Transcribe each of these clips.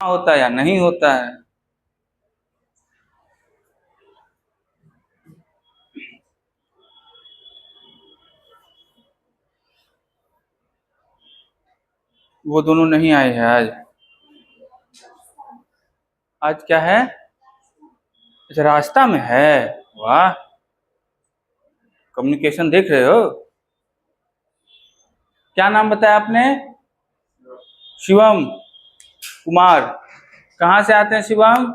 होता है या नहीं होता है। वो दोनों नहीं आए हैं आज। आज क्या है? अच्छा, रास्ता में है। वाह, कम्युनिकेशन देख रहे हो। क्या नाम बताया आपने? शिवम कुमार। कहाँ से आते हैं शिवम?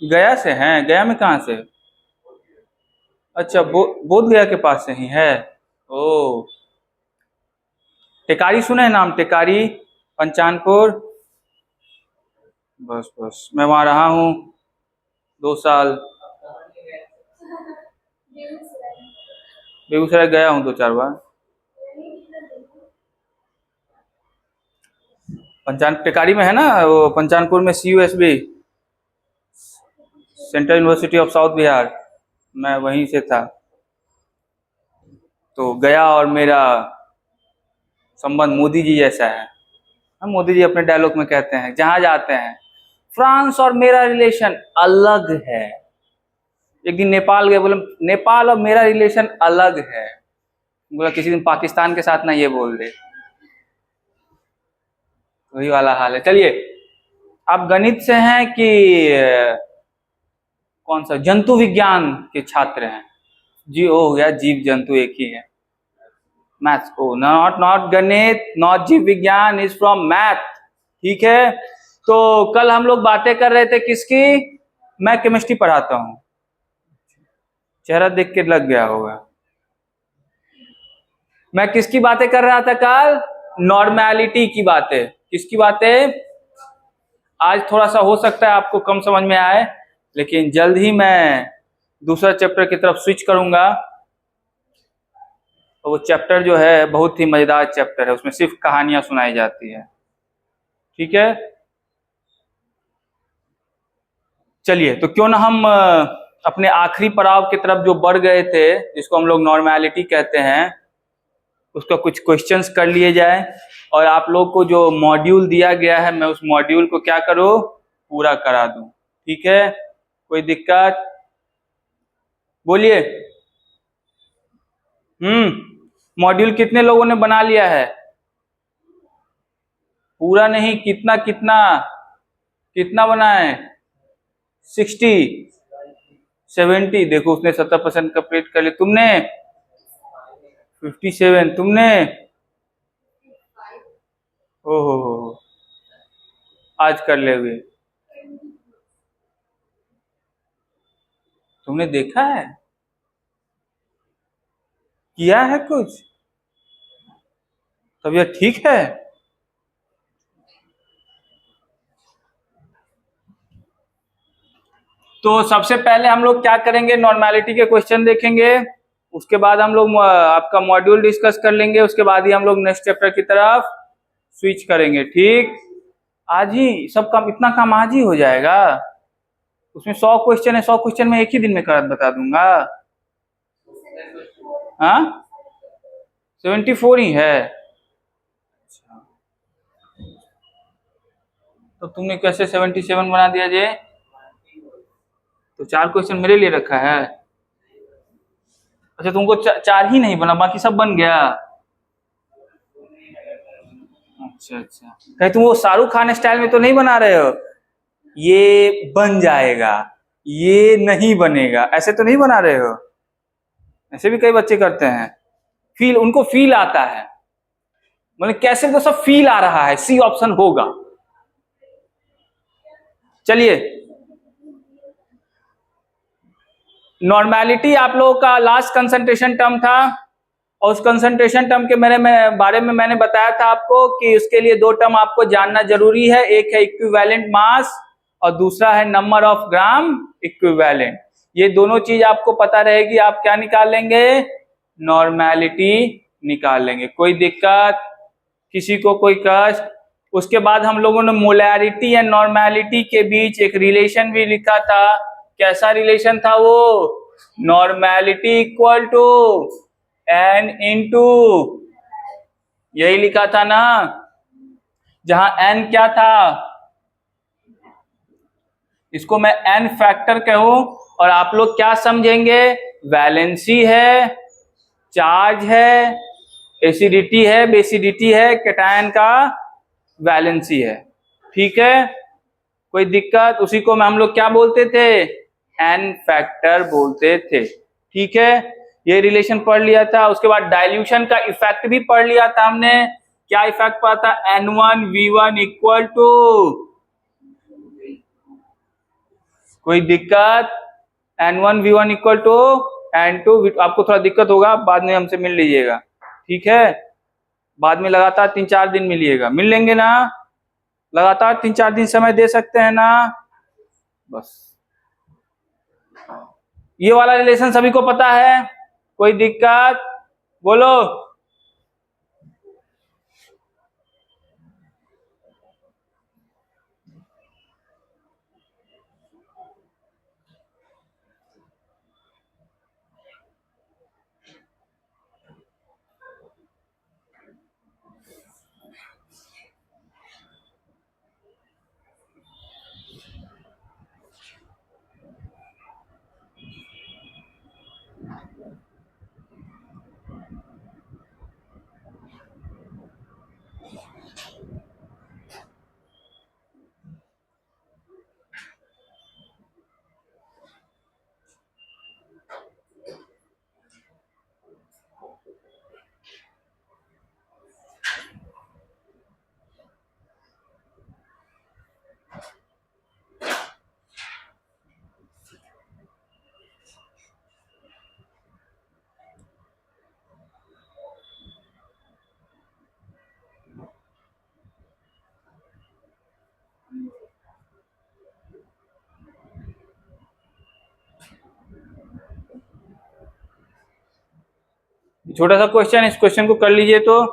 गया से हैं। गया में कहाँ से? अच्छा, बोध गया के पास से ही है। ओ, टेकारी सुने हैं नाम? टेकारी, पंचानपुर। बस बस, मैं वहाँ रहा हूँ 2 साल। बेगूसराय गया हूँ 2-4 बार। पंचान टेकारी में है ना वो, पंचानपुर में CUSB, central university of south Bihar. मैं वहीं से था, तो गया। और मेरा संबंध मोदी जी जैसा है। हम मोदी जी अपने डायलॉग में कहते हैं जहां जाते हैं, फ्रांस और मेरा रिलेशन अलग है। एक दिन नेपाल गए, बोले नेपाल और मेरा रिलेशन अलग है। बोला किसी दिन पाकिस्तान के साथ ना ये बोल दे। वही वाला हाल है। चलिए, आप गणित से हैं कि कौन सा जंतु विज्ञान के छात्र हैं? जी, हो गया, जीव जंतु एक ही है। मैथ्स, ओ नॉट नॉट गणित, नॉट जीव विज्ञान, इज फ्रॉम मैथ। ठीक है, तो कल हम लोग बातें कर रहे थे किसकी? मैं केमिस्ट्री पढ़ाता हूँ। चेहरा देख के लग गया होगा। मैं किसकी बातें कर रहा था कल? नॉर्मैलिटी की बातें। किसकी बातें? आज थोड़ा सा हो सकता है आपको कम समझ में आए, लेकिन जल्द ही मैं दूसरा चैप्टर की तरफ स्विच करूंगा। तो वो चैप्टर जो है बहुत ही मजेदार चैप्टर है, उसमें सिर्फ कहानियां सुनाई जाती है। ठीक है, चलिए, तो क्यों ना हम अपने आखिरी पड़ाव की तरफ जो बढ़ गए थे, जिसको हम लोग नॉर्मैलिटी कहते हैं, उसका कुछ क्वेश्चंस कर लिए जाए। और आप लोग को जो मॉड्यूल दिया गया है, मैं उस मॉड्यूल को क्या करूं? पूरा करा दूं। ठीक है, कोई दिक्कत? बोलिए। मॉड्यूल कितने लोगों ने बना लिया है? पूरा नहीं, कितना कितना कितना बना है? 60, 70। देखो, उसने 70% कंप्लीट कर लिया। तुमने 57। तुमने हो, आज कर ले हुए। तुमने देखा है, किया है कुछ? तबीयत ठीक है? तो सबसे पहले हम लोग क्या करेंगे? नॉर्मैलिटी के क्वेश्चन देखेंगे। उसके बाद हम लोग आपका मॉड्यूल डिस्कस कर लेंगे। उसके बाद ही हम लोग नेक्स्ट चैप्टर की तरफ स्विच करेंगे। ठीक, आज ही सब काम, इतना काम आज ही हो जाएगा? उसमें 100 क्वेश्चन है, 100 क्वेश्चन में एक ही दिन में कर बता दूंगा। हाँ, 74 ही है। तो तुमने कैसे 77 बना दिया जे? तो 4 क्वेश्चन मेरे लिए रखा है। अच्छा, तुमको 4 ही नहीं बना, बाकी सब बन गया? अच्छा अच्छा, कहीं तुम वो शाहरुख खान स्टाइल में तो नहीं बना रहे हो? ये बन जाएगा, ये नहीं बनेगा, ऐसे तो नहीं बना रहे हो? ऐसे भी कई बच्चे करते हैं। फील, उनको फील आता है, मतलब कैसे तो सब फील आ रहा है, सी ऑप्शन होगा। चलिए, नॉर्मैलिटी आप लोगों का लास्ट कंसंट्रेशन टर्म था, और उस कंसंट्रेशन टर्म के बारे में मैंने बताया था आपको कि उसके लिए 2 टर्म आपको जानना जरूरी है। एक है इक्विवेलेंट मास और दूसरा है नंबर ऑफ ग्राम इक्विवेलेंट। ये दोनों चीज आपको पता रहेगी, आप क्या निकाल लेंगे? नॉर्मैलिटी निकाल लेंगे। कोई दिक्कत? किसी को कोई कष्ट? उसके बाद हम लोगों ने मोलैरिटी एंड नॉर्मैलिटी के बीच एक रिलेशन भी लिखा था। कैसा रिलेशन था वो? Normality equal to n into, यही लिखा था ना। जहां n क्या था, इसको मैं n फैक्टर कहूं और आप लोग क्या समझेंगे, वैलेंसी है, चार्ज है, एसिडिटी है, बेसिडिटी है, कैटायन का वैलेंसी है। ठीक है, कोई दिक्कत, उसी को हम लोग क्या बोलते थे, एन फैक्टर बोलते थे। ठीक है, ये रिलेशन पढ़ लिया था। उसके बाद डाइल्यूशन का इफेक्ट भी पढ़ लिया था हमने। क्या इफेक्ट पढ़ा था, N1V1 इक्वल टू, कोई दिक्कत, N1V1 इक्वल टू N2, आपको थोड़ा दिक्कत होगा, बाद में हमसे मिल लीजिएगा। ठीक है, बाद में लगातार 3-4 दिन मिलिएगा, मिल लेंगे ना, लगातार 3-4 दिन समय दे सकते हैं ना। बस ये वाला रिलेशन सभी को पता है, कोई दिक्कत, बोलो। छोटा सा क्वेश्चन, इस क्वेश्चन को कर लीजिए तो।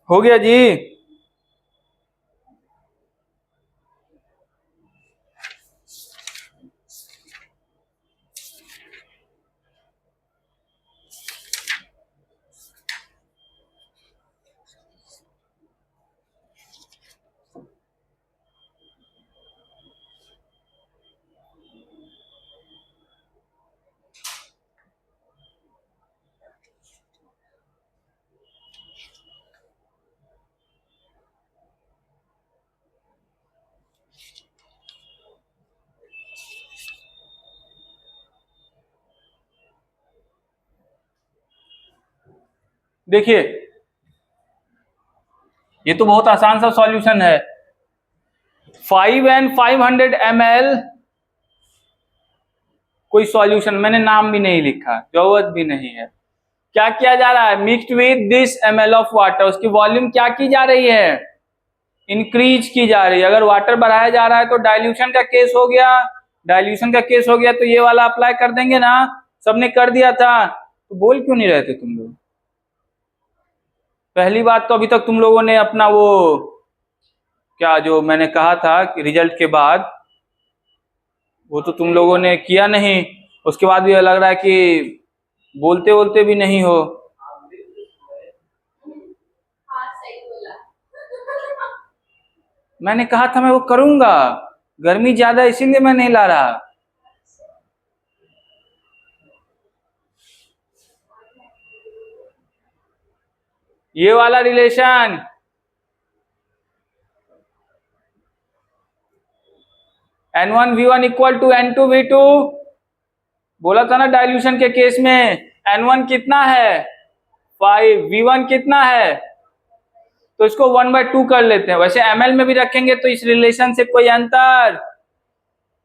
हो गया जी। देखिए ये तो बहुत आसान सा सॉल्यूशन है। 5 ml कोई सॉल्यूशन, मैंने नाम भी नहीं लिखा, जरूरत भी नहीं है। क्या किया जा रहा है, mixed with this ml of water, उसकी वॉल्यूम क्या की जा रही है, इंक्रीज की जा रही है। अगर वाटर बढ़ाया जा रहा है तो डाइल्यूशन का केस हो गया, डाइल्यूशन का केस हो गया तो ये वाला अप्लाई कर देंगे ना, सबने कर दिया था, तो बोल क्यों नहीं रहे थे तुम लोग। पहली बात तो अभी तक तुम लोगों ने अपना वो क्या जो मैंने कहा था कि रिजल्ट के बाद, वो तो तुम लोगों ने किया नहीं, उसके बाद भी लग रहा है कि बोलते बोलते भी नहीं हो। मैंने कहा था मैं वो करूंगा, गर्मी ज्यादा इसीलिए मैं नहीं ला रहा। ये वाला relation N1V1 equal to N2V2, बोला था ना डाइल्यूशन के केस में N1 कितना है 5, V1 कितना है, तो इसको 1/2 कर लेते हैं। वैसे ml में भी रखेंगे तो इस रिलेशन से कोई अंतर,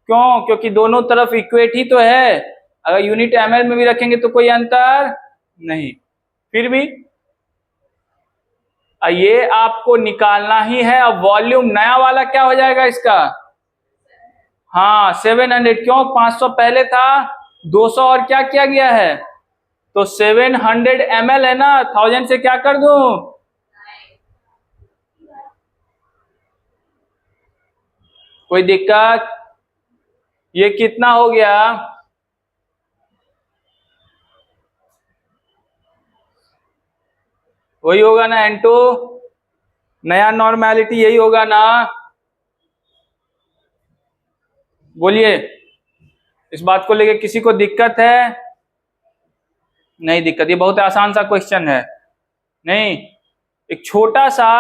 क्यों, क्योंकि दोनों तरफ इक्वेट ही तो है। अगर यूनिट ml में भी रखेंगे तो कोई अंतर नहीं। फिर भी ये आपको निकालना ही है। अब वॉल्यूम नया वाला क्या हो जाएगा इसका, हाँ 700, क्यों 500 पहले था, 200 और क्या किया गया है, तो 700 ml है ना, 1000 से क्या कर दूं, कोई दिक्कत, ये कितना हो गया, वही होगा ना N2, नया नॉर्मेलिटी यही होगा ना, बोलिए इस बात को लेके किसी को दिक्कत है, नहीं दिक्कत, ये बहुत आसान सा क्वेश्चन है। नहीं, एक छोटा सा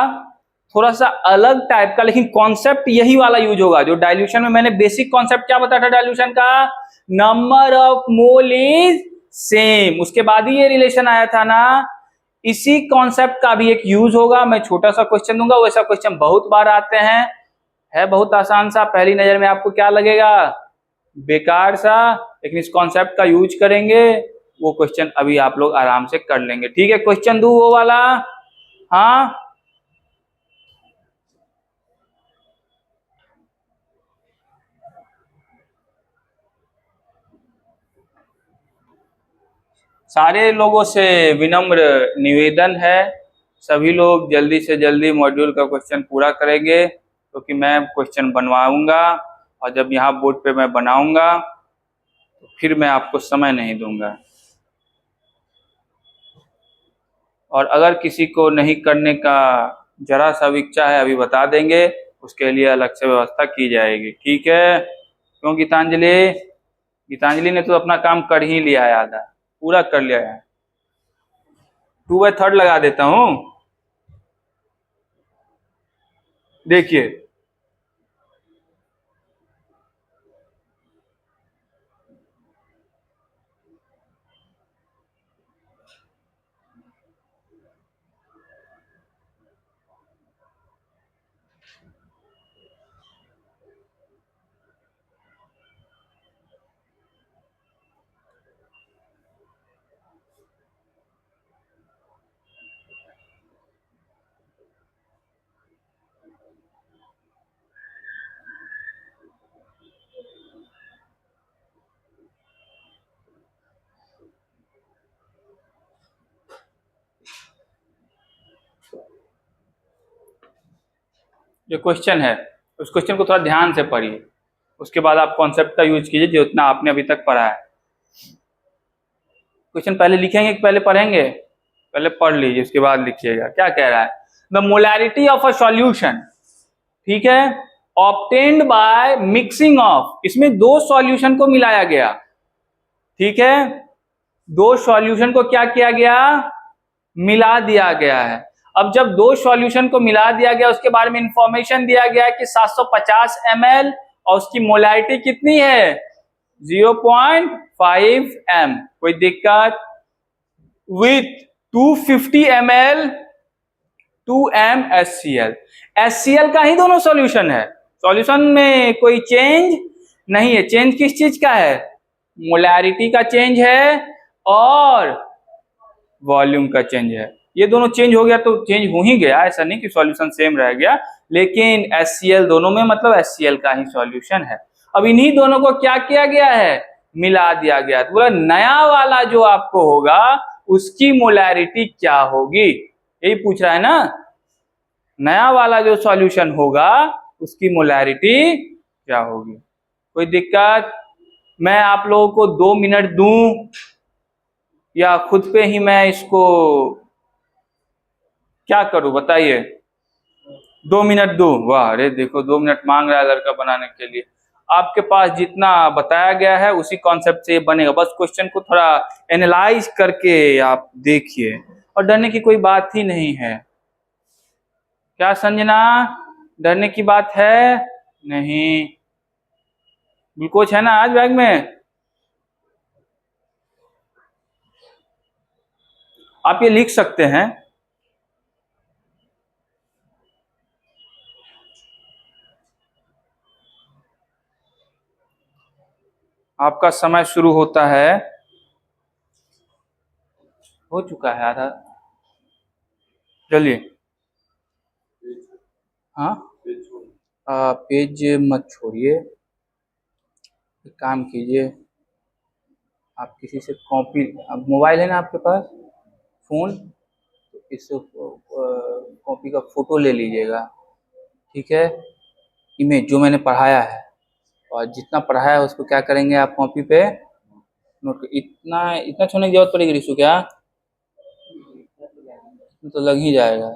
थोड़ा सा अलग टाइप का, लेकिन कॉन्सेप्ट यही वाला यूज होगा जो डाइल्यूशन में मैंने बेसिक कॉन्सेप्ट क्या बताया था डाइल्यूशन का, number of mole is same, उसके बाद ही ये रिलेशन आया था ना। इसी कॉन्सेप्ट का भी एक यूज होगा, मैं छोटा सा क्वेश्चन दूंगा, वैसा क्वेश्चन बहुत बार आते हैं, है बहुत आसान सा, पहली नजर में आपको क्या लगेगा बेकार सा, लेकिन इस कॉन्सेप्ट का यूज करेंगे, वो क्वेश्चन अभी आप लोग आराम से कर लेंगे। ठीक है, क्वेश्चन दू वो वाला, हाँ सारे लोगों से विनम्र निवेदन है, सभी लोग जल्दी से जल्दी मॉड्यूल का क्वेश्चन पूरा करेंगे, क्योंकि तो मैं क्वेश्चन बनवाऊंगा, और जब यहाँ बोर्ड पे मैं बनाऊंगा तो फिर मैं आपको समय नहीं दूंगा। और अगर किसी को नहीं करने का जरा सा भी इच्छा है अभी बता देंगे, उसके लिए अलग से व्यवस्था की जाएगी। ठीक है, क्यों गीतांजलि, गीतांजलि ने तो अपना काम कर ही लिया है, आधा पूरा कर लिया है। 2/3 लगा देता हूं, देखिए जो क्वेश्चन है उस क्वेश्चन को थोड़ा ध्यान से पढ़िए, उसके बाद आप कॉन्सेप्ट का यूज कीजिए जो उतना आपने अभी तक पढ़ा है। क्वेश्चन पहले लिखेंगे कि पहले पढ़ेंगे, पहले पढ़ लीजिए उसके बाद लिखिएगा। क्या कह रहा है, the molarity of a solution, ठीक है, ऑब्टेन्ड बाय मिक्सिंग ऑफ, इसमें दो सॉल्यूशन को मिलाया गया, ठीक है, दो सॉल्यूशन को क्या किया गया, मिला दिया गया है। अब जब दो सॉल्यूशन को मिला दिया गया, उसके बारे में इंफॉर्मेशन दिया गया कि 750 ml और उसकी मोलैरिटी कितनी है 0.5 m, कोई दिक्कत, with 250 ml 2m HCl। HCl का ही दोनों सॉल्यूशन है, सॉल्यूशन में कोई चेंज नहीं है। चेंज किस चीज का है? मोलैरिटी का चेंज है और वॉल्यूम का चेंज है। ये दोनों चेंज हो गया तो चेंज हो ही गया, ऐसा नहीं कि सॉल्यूशन सेम रह गया, लेकिन HCl दोनों में मतलब HCl का ही सॉल्यूशन है। अब इन्हीं दोनों को क्या किया गया है? मिला दिया गया। तो बोला नया वाला जो आपको होगा उसकी मोलैरिटी क्या होगी, यही पूछ रहा है ना। नया वाला जो सॉल्यूशन होगा उसकी मोलैरिटी क्या होगी। कोई दिक्कत? मैं आप लोगों को 2 मिनट दूं या खुद पे ही मैं इसको क्या करूं बताइए? 2 मिनट दूं? वाह, अरे देखो 2 मिनट मांग रहा है लड़का बनाने के लिए। आपके पास जितना बताया गया है उसी कॉन्सेप्ट से ये बनेगा, बस क्वेश्चन को थोड़ा एनालाइज करके आप देखिए, और डरने की कोई बात ही नहीं है। क्या संजना, डरने की बात है नहीं? ग्लूकोज है ना आज बैग में? आप ये लिख सकते हैं। आपका समय शुरू होता है, हो चुका है आधा, चलिए। हाँ, पेज मत छोड़िए, एक काम कीजिए, आप किसी से कॉपी, अब मोबाइल है ना आपके पास, फोन, तो इससे कॉपी का फोटो ले लीजिएगा, ठीक है। इमेज जो मैंने पढ़ाया है और जितना पढ़ाया है उसको क्या करेंगे आप कॉपी पे नोट कर, इतना इतना छोड़ने की जरूरत पड़ेगी रिशु क्या? तो लग ही जाएगा।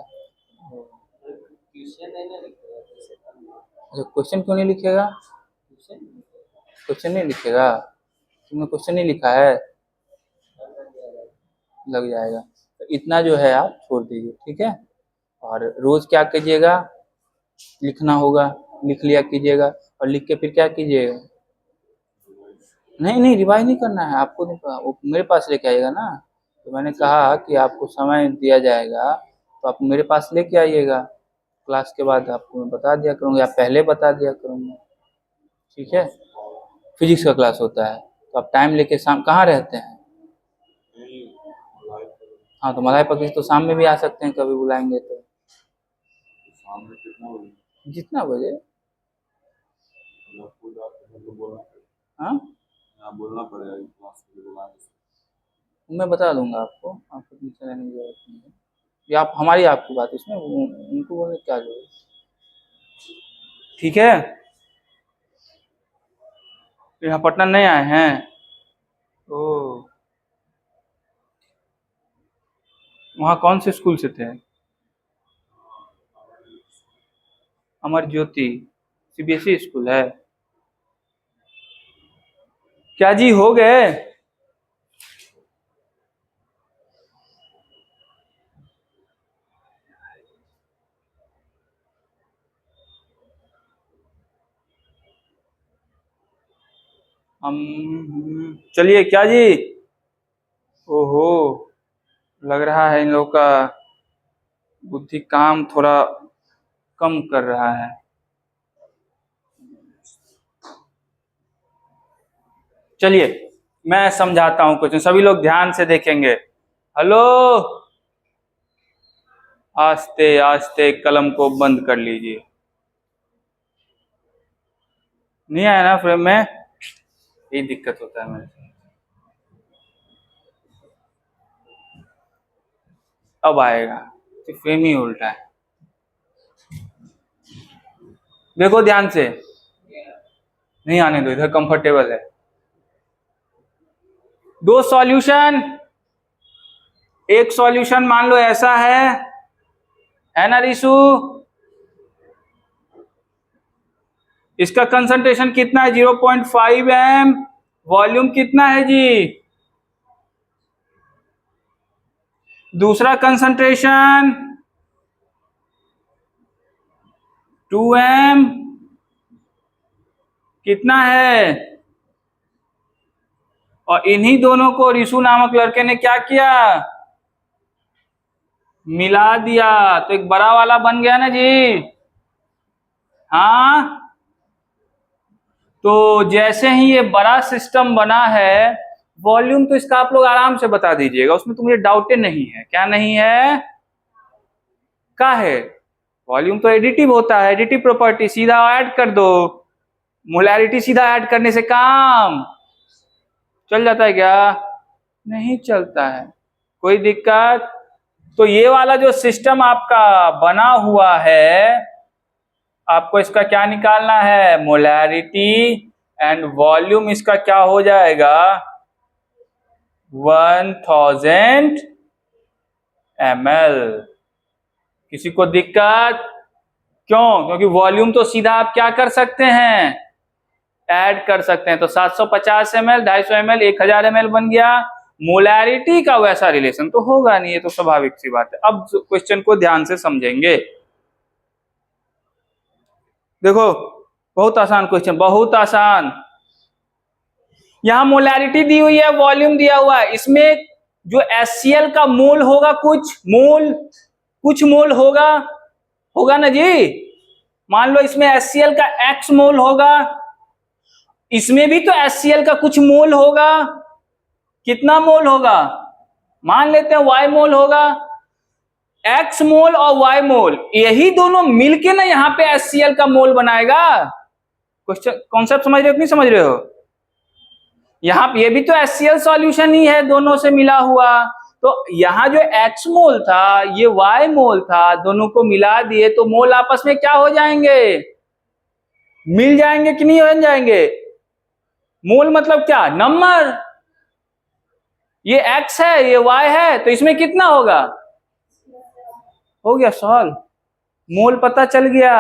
अच्छा, क्वेश्चन क्यों नहीं लिखेगा? क्वेश्चन नहीं लिखेगा? तुमने क्वेश्चन नहीं लिखा है? लग जाएगा। तो इतना जो है आप छोड़ दीजिए, ठीक है। और रोज क्या कीजिएगा? लिखना होगा, लिख लिया कीजिएगा, और लिख के फिर क्या कीजिएगा? नहीं नहीं, रिवाइज नहीं करना है आपको, नहीं वो मेरे पास लेके आइएगा ना। तो मैंने कहा कि आपको समय दिया जाएगा तो आप मेरे पास लेके आइएगा, क्लास के बाद आपको मैं बता दिया करूँगा या पहले बता दिया करूँगा, ठीक है। फिजिक्स का क्लास होता है तो आप टाइम लेके शाम कहाँ रहते हैं? हाँ, तो मलाई पक्षी तो शाम में भी आ सकते हैं, कभी बुलाएंगे तो। जितना बजे। हाँ, बोलना पड़ेगा, मैं बता दूंगा आपको, आपको टेंशन लेने की जरूरत नहीं है। ये आप हमारी आपकी बात, इसमें उनको बोलने की क्या जरूरत, ठीक है। यहाँ पटना नहीं आए हैं? ओ, वहाँ कौन से स्कूल से थे? अमर ज्योति सीबीएसई स्कूल है क्या जी? हो गए? हम चलिए क्या जी? ओहो, लग रहा है इन लोगों का बुद्धि काम थोड़ा कम कर रहा है। चलिए मैं समझाता हूँ क्वेश्चन, सभी लोग ध्यान से देखेंगे। हेलो, आस्ते आस्ते कलम को बंद कर लीजिए। नहीं आया ना फ्रेम में? यही दिक्कत होता है मेरे से। अब आएगा, तो फ्रेम ही उल्टा है। देखो ध्यान से, नहीं आने दो, इधर कंफर्टेबल है। दो सॉल्यूशन, एक सॉल्यूशन मान लो ऐसा है ना रिशु? इसका कंसंट्रेशन कितना है? 0.5 m। वॉल्यूम कितना है जी? दूसरा कंसंट्रेशन 2m, कितना है? और इन्हीं दोनों को रिशु नामक लड़के ने क्या किया? मिला दिया तो एक बड़ा वाला बन गया ना जी। हाँ, तो जैसे ही ये बड़ा सिस्टम बना है, वॉल्यूम तो इसका आप लोग आराम से बता दीजिएगा, उसमें तो मुझे डाउटे नहीं है। क्या नहीं है? क्या है? वॉल्यूम तो एडिटिव होता है, एडिटिव प्रॉपर्टी, सीधा ऐड कर दो। मोलैरिटी सीधा ऐड करने से काम चल जाता है क्या? नहीं चलता है। कोई दिक्कत? तो ये वाला जो सिस्टम आपका बना हुआ है, आपको इसका क्या निकालना है? मोलैरिटी एंड वॉल्यूम इसका क्या हो जाएगा? 1000 ml। किसी को दिक्कत? क्यों? क्योंकि वॉल्यूम तो सीधा आप क्या कर सकते हैं? ऐड कर सकते हैं। तो 750 ml, 250 ml, 1000 ml बन गया। मोलैरिटी का वैसा रिलेशन तो होगा नहीं, ये तो स्वाभाविक सी बात है। अब क्वेश्चन को ध्यान से समझेंगे। देखो, बहुत आसान क्वेश्चन, बहुत आसान। यहां मोलैरिटी दी हुई है, वॉल्यूम दिया हुआ है। इसमें जो HCl का मोल होगा, कुछ मोल होगा, होगा ना जी। मान लो इसमें HCl का X मोल होगा, इसमें भी तो HCl का कुछ मोल होगा। कितना मोल होगा? मान लेते हैं Y मोल होगा। X मोल और Y मोल, यही दोनों मिलके ना यहाँ पे HCl का मोल बनाएगा। क्वेश्चन कॉन्सेप्ट समझ रहे हो कि नहीं समझ रहे हो? यहाँ पे ये भी तो HCl सॉल्यूशन ही है, दोनों से मिला हुआ। तो यहाँ जो X मोल था, ये Y मोल था, दोनों को मिला दिए तो मोल आपस में क्या हो जाएंगे? मिल जाएंगे कि नहीं हो जाएंगे? मोल मतलब क्या? नंबर। ये X है, ये Y है, तो इसमें कितना होगा? हो गया सॉल्व। मोल पता चल गया,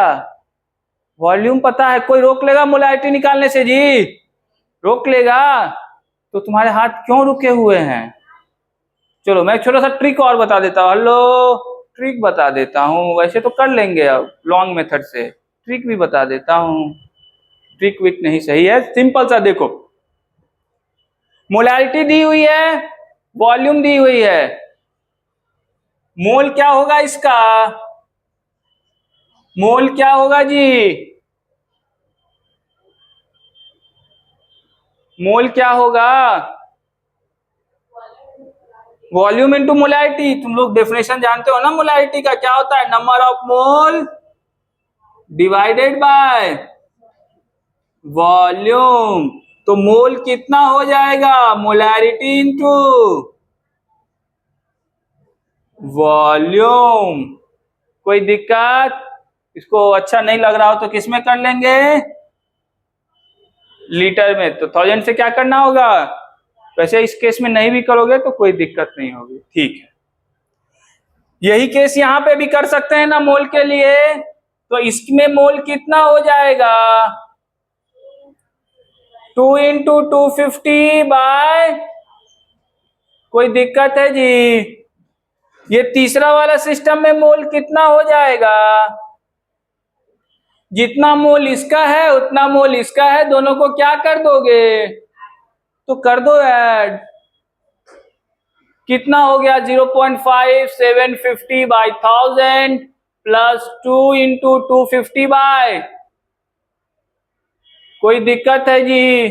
वॉल्यूम पता है। कोई रोक लेगा मोलैरिटी निकालने से जी? रोक लेगा? तो तुम्हारे हाथ क्यों रुके हुए हैं? चलो मैं छोटा सा ट्रिक और बता देता हूँ। हेलो, ट्रिक बता देता हूँ। वैसे तो कर लेंगे अब लॉन्ग मेथड से, ट्रिक भी बता देता हूँ। ट्रिक विक नहीं सही है, सिंपल सा देखो। मोलैरिटी दी हुई है, वॉल्यूम दी हुई है। मोल क्या होगा इसका? मोल क्या होगा जी? मोल क्या होगा? Volume into molarity. तुम लोग डेफिनेशन जानते हो ना मोलैरिटी का? क्या होता है? Number of mole divided by volume. तो मोल कितना हो जाएगा? Molarity into volume. कोई दिक्कत? इसको अच्छा नहीं लग रहा हो तो किस में कर लेंगे? लीटर में। तो 1000 से क्या करना होगा? वैसे इस केस में नहीं भी करोगे तो कोई दिक्कत नहीं होगी, ठीक है। यही केस यहां पे भी कर सकते हैं ना मोल के लिए। तो इसमें मोल कितना हो जाएगा? 2 इंटू 250 बाय, कोई दिक्कत है जी? ये तीसरा वाला सिस्टम में मोल कितना हो जाएगा? जितना मोल इसका है उतना मोल इसका है, दोनों को क्या कर दोगे? तो कर दो ऐड। कितना हो गया? 0.5 750 बाई 1000 प्लस 2 इंटू 250 बाय, कोई दिक्कत है जी?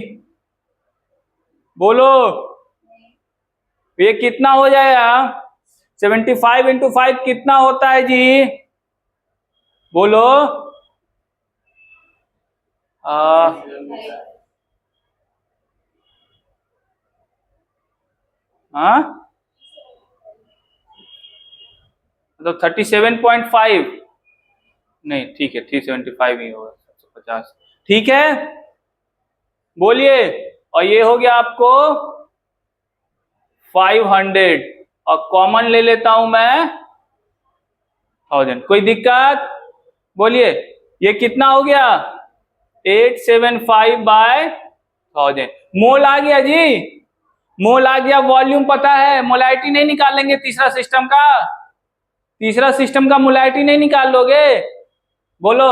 बोलो, ये कितना हो जाएगा? 75 इंटू 5 कितना होता है जी? बोलो। मतलब 37.5 नहीं, ठीक है 375 ही होगा, 750, ठीक है। बोलिए। और ये हो गया आपको 500, और कॉमन ले लेता हूं मैं 1000। कोई दिक्कत? बोलिए। ये कितना हो गया? 875 बाय 1000। मोल आ गया जी, मोल आ गया। वॉल्यूम पता है, मोलैरिटी नहीं निकाल लेंगे तीसरा सिस्टम का? तीसरा सिस्टम का मोलैरिटी नहीं निकाल लोगे? बोलो।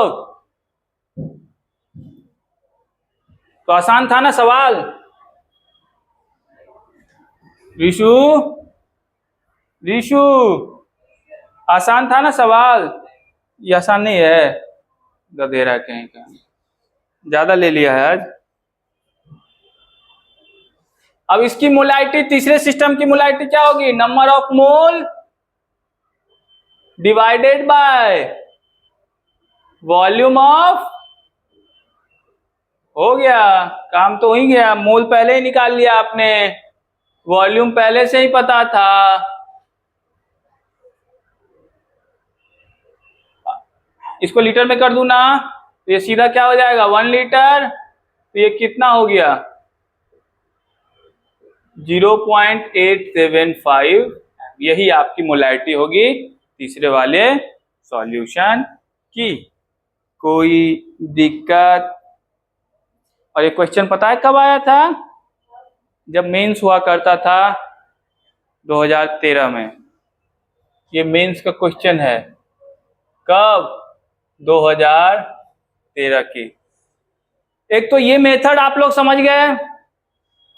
तो आसान था ना सवाल? ऋषु, ऋषु, आसान था ना सवाल? ये आसान नहीं है, गधेरा कहीं का, ज्यादा ले लिया है आज। अब इसकी मोलाइटी, तीसरे सिस्टम की मोलाइटी क्या होगी? Number of mole divided by volume of, हो गया काम तो हो ही गया। मोल पहले ही निकाल लिया आपने, वॉल्यूम पहले से ही पता था। इसको लीटर में कर दूं ना, तो ये सीधा क्या हो जाएगा? 1 लीटर। तो ये कितना हो गया? 0.875। यही आपकी मोलारिटी होगी तीसरे वाले सॉल्यूशन की। कोई दिक्कत? और ये क्वेश्चन पता है कब आया था? जब मेंस हुआ करता था 2013 में। ये मेंस का क्वेश्चन है। कब? 2013 की। एक तो ये मेथड आप लोग समझ गए,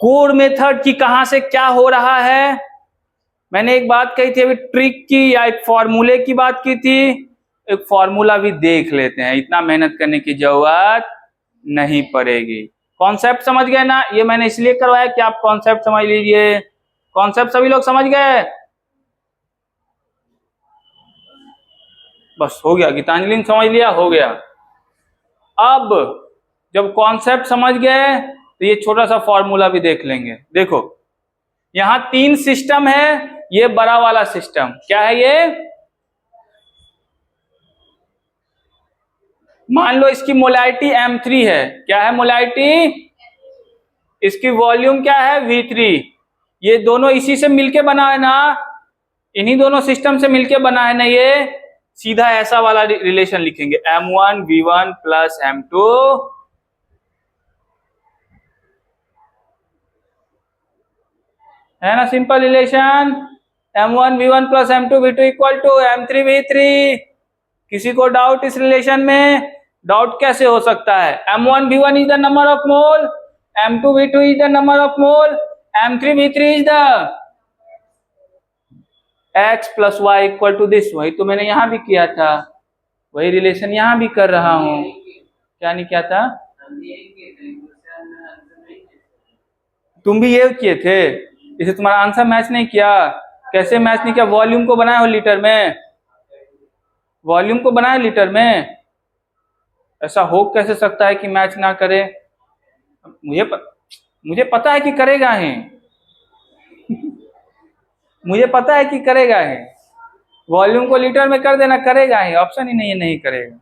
कोड मेथड की कहां से क्या हो रहा है। मैंने एक बात कही थी अभी, ट्रिक की या एक फॉर्मूले की बात की थी। एक फॉर्मूला भी देख लेते हैं, इतना मेहनत करने की जरूरत नहीं पड़ेगी। कॉन्सेप्ट समझ गए ना? ये मैंने इसलिए करवाया कि आप कॉन्सेप्ट समझ लीजिए। कॉन्सेप्ट सभी लोग समझ गए? बस हो गया, गीतांजलि ने समझ लिया, हो गया। अब जब कॉन्सेप्ट समझ गए तो ये छोटा सा फॉर्मूला भी देख लेंगे। देखो यहां 3 सिस्टम है, ये बड़ा वाला सिस्टम क्या है? ये मान लो इसकी मोलारिटी M3 है। क्या है मोलारिटी? इसकी वॉल्यूम क्या है? V3। ये दोनों इसी से मिलके बना है ना, इन्हीं दोनों सिस्टम से मिलके बना है ना। ये सीधा ऐसा वाला रिलेशन लिखेंगे, M1 V1 प्लस M2, है ना simple relation. M1 V1 plus M2 V2 equal to M3 V3। किसी को डाउट इस रिलेशन में? डाउट कैसे हो सकता है? M1 V1 is the number of mole, M2 V2 is the number of mole, M3 V3 is the x plus y equal to this. वही तो मैंने यहां भी किया था, वही रिलेशन यहां भी कर रहा हूं। क्या नहीं किया था? तुम भी ये किए थे, इसे तुम्हारा आंसर मैच नहीं किया। कैसे मैच नहीं किया? वॉल्यूम को बनाया हो लीटर में, वॉल्यूम को बनाया लीटर में। ऐसा हो कैसे सकता है कि मैच ना करे? मुझे पता है कि करेगा ही मुझे पता है कि करेगा ही। वॉल्यूम को लीटर में कर देना, करेगा ही, ऑप्शन ही नहीं है नहीं करेगा।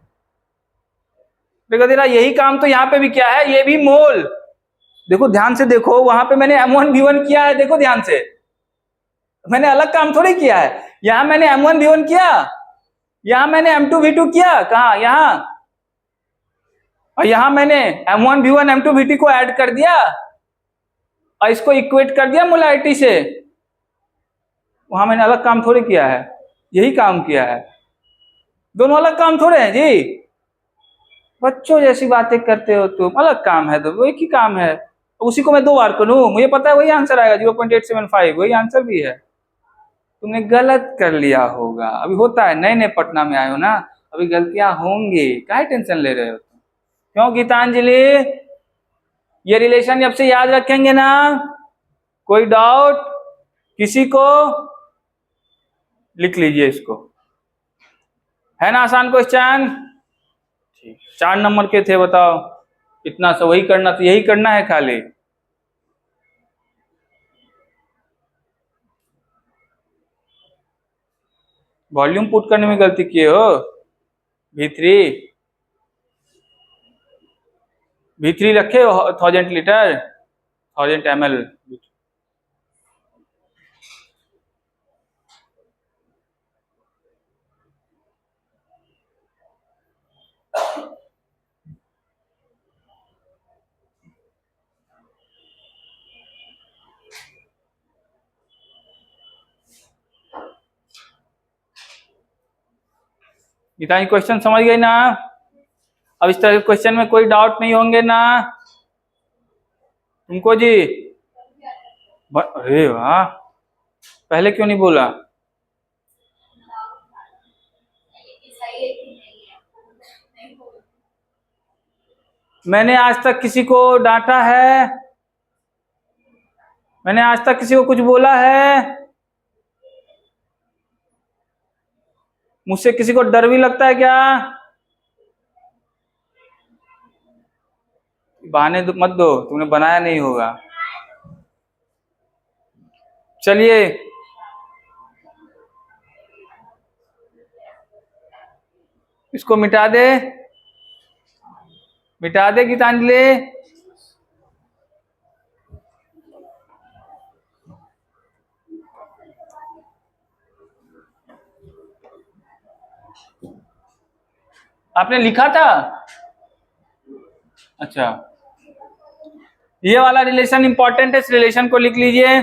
देखो तेरा यही काम तो यहाँ पे भी क्या है, ये भी मोल। देखो ध्यान से देखो, वहां पे मैंने M1 V1 किया है, देखो ध्यान से, मैंने अलग काम थोड़ी किया है। यहां मैंने M1 V1 किया, यहां मैंने M2 V2 किया, कहा यहां, और यहां मैंने M1 V1 M2 V2 को ऐड कर दिया और इसको इक्वेट कर दिया मोलारिटी से। वहां मैंने अलग काम थोड़ी किया है, यही काम किया है। दोनों अलग काम थोड़े हैं जी, बच्चों जैसी बातें करते हो तुम। अलग काम है तो वो एक ही काम है, उसी को मैं 2 बार करूं, मुझे पता है वही आंसर आएगा 0.875, वही आंसर भी है। तुमने गलत कर लिया होगा, अभी होता है, नए नए पटना में आए हो ना, अभी गलतियां होंगी, काहे टेंशन ले रहे हो? क्यों गीतांजलि? ये रिलेशन जब से याद रखेंगे ना, कोई डाउट किसी को? लिख लीजिए इसको, है ना आसान क्वेश्चन। ठीक, 4 नंबर के थे, बताओ इतना सा वही करना, तो यही करना है खाली। वॉल्यूम पुट करने में गलती किए हो। V3 V3 रखे हो 1000 लीटर, 1000 ml। इतना ही क्वेश्चन समझ गए ना? अब इस तरह के क्वेश्चन में कोई डाउट नहीं होंगे ना तुमको जी? अरे वाह, पहले क्यों नहीं बोला? मैंने आज तक किसी को डांटा है? मैंने आज तक किसी को कुछ बोला है? मुझसे किसी को डर भी लगता है क्या? बहाने मत दो, तुमने बनाया नहीं होगा। चलिए, इसको मिटा दे, मिटा दे गीतांजलि। आपने लिखा था? अच्छा, ये वाला रिलेशन इंपॉर्टेंट है, इस रिलेशन को लिख लीजिए।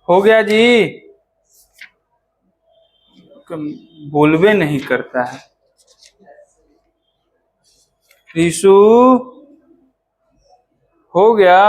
हो गया जी। बोलबे नहीं करता है ऋषु। हो गया।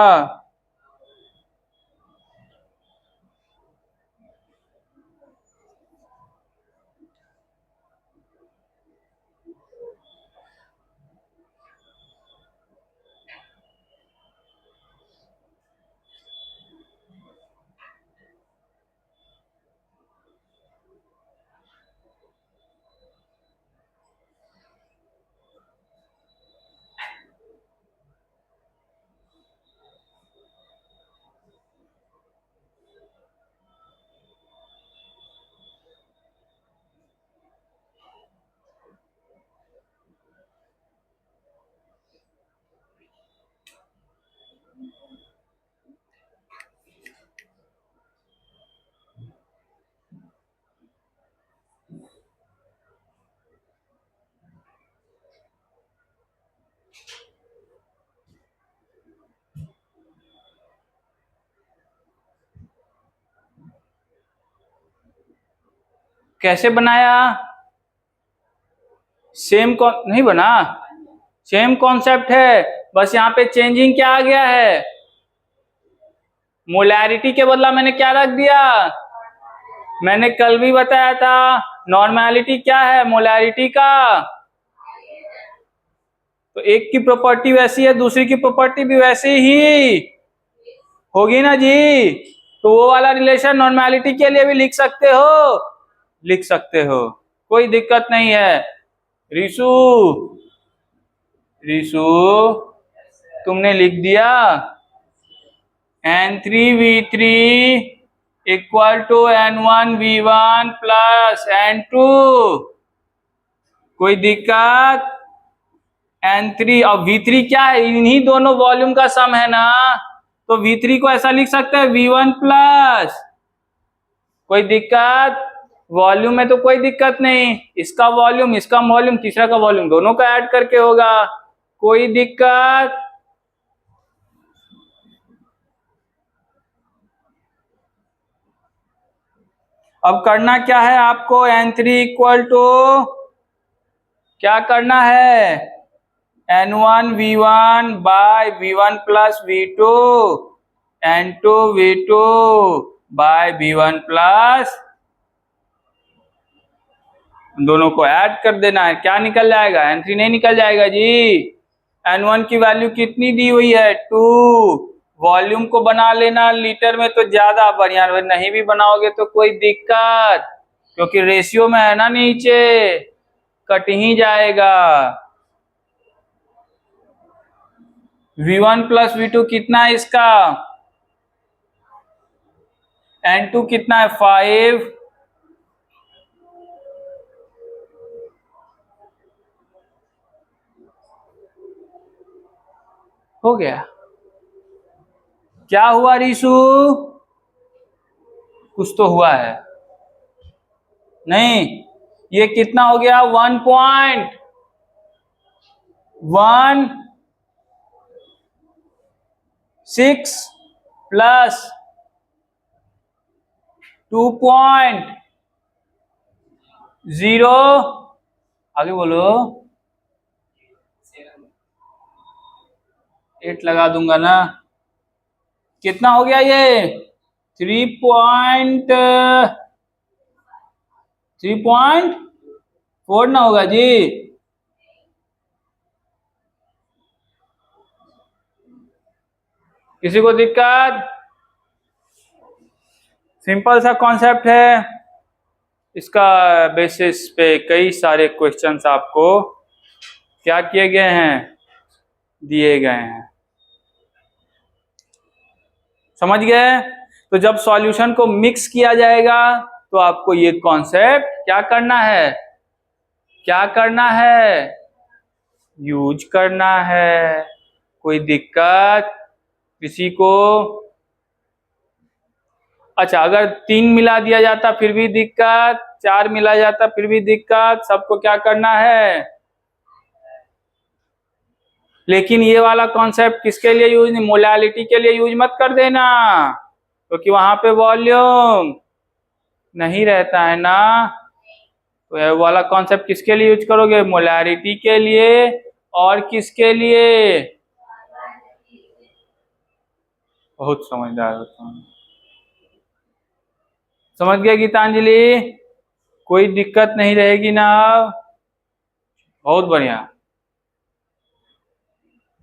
कैसे बनाया? सेम नहीं बना, सेम कॉन्सेप्ट है, बस यहाँ पे चेंजिंग क्या आ गया है, मोलैरिटी के बदला मैंने क्या रख दिया, मैंने कल भी बताया था नॉर्मैलिटी क्या है मोलैरिटी का, तो एक की प्रॉपर्टी वैसी है दूसरी की प्रॉपर्टी भी वैसी ही होगी ना जी। तो वो वाला रिलेशन नॉर्मैलिटी के लिए भी लिख सकते हो, लिख सकते हो, कोई दिक्कत नहीं है। रिशु, रिशु तुमने लिख दिया N3V3 equal to N1V1 plus N2, कोई दिक्कत? N3 और V3 क्या है, इन्हीं दोनों वॉल्यूम का सम है ना, तो V3 को ऐसा लिख सकते हैं V1 प्लस, कोई दिक्कत? वॉल्यूम में तो कोई दिक्कत नहीं, इसका वॉल्यूम तीसरा का वॉल्यूम दोनों का ऐड करके होगा, कोई दिक्कत? अब करना क्या है आपको, N3 इक्वल टू क्या करना है, N1V1 bye V1 plus V2 N2V2 bye V1 plus, दोनों को ऐड कर देना है, क्या निकल जाएगा, N3 नहीं निकल जाएगा जी। N1 की वैल्यू कितनी दी हुई है 2, वॉल्यूम को बना लेना लीटर में तो ज्यादा बढ़िया, नहीं भी बनाओगे तो कोई दिक्कत, क्योंकि रेशियो में है ना नीचे, कट ही जाएगा। V1 प्लस V2 कितना है इसका, N2 कितना है 5, हो गया। क्या हुआ रिशु, कुछ तो हुआ है, नहीं ये कितना हो गया 1.16 प्लस 2.0, आगे बोलो 8 लगा दूंगा ना, कितना हो गया ये 3.4 ना होगा जी, किसी को दिक्कत? सिंपल सा कॉन्सेप्ट है, इसका बेसिस पे कई सारे क्वेश्चंस आपको क्या किए गए हैं, दिए गए हैं, समझ गए? तो जब सॉल्यूशन को मिक्स किया जाएगा तो आपको ये कॉन्सेप्ट क्या करना है, क्या करना है, यूज करना है, कोई दिक्कत किसी को? अच्छा, अगर 3 मिला दिया जाता फिर भी दिक्कत, 4 मिला जाता फिर भी दिक्कत, सबको क्या करना है, लेकिन ये वाला कॉन्सेप्ट किसके लिए यूज नहीं, मोलैलिटी के लिए यूज मत कर देना, क्योंकि वहां पे वॉल्यूम नहीं रहता है ना, तो ये वाला कॉन्सेप्ट किसके लिए यूज करोगे, मोलैरिटी के लिए, और किसके लिए, बहुत समझदार हो तुम, समझ गए गीतांजलि, कोई दिक्कत नहीं रहेगी ना, बहुत बढ़िया।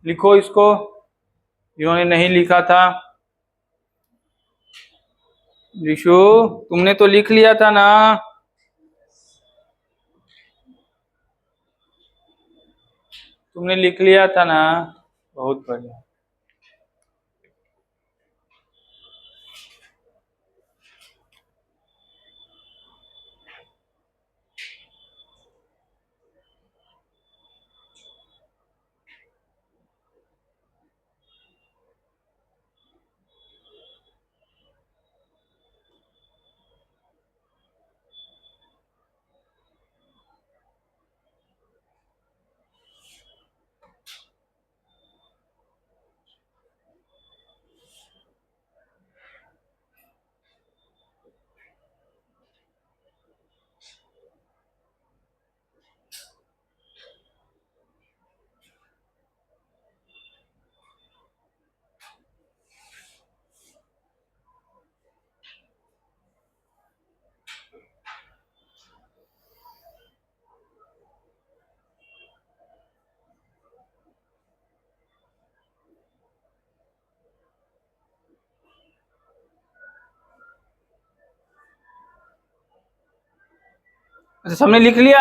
लिखो इसको, जिन्होंने नहीं लिखा था, रिशु तुमने तो लिख लिया था ना, तुमने लिख लिया था ना, बहुत बढ़िया। अच्छा, सबने लिख लिया?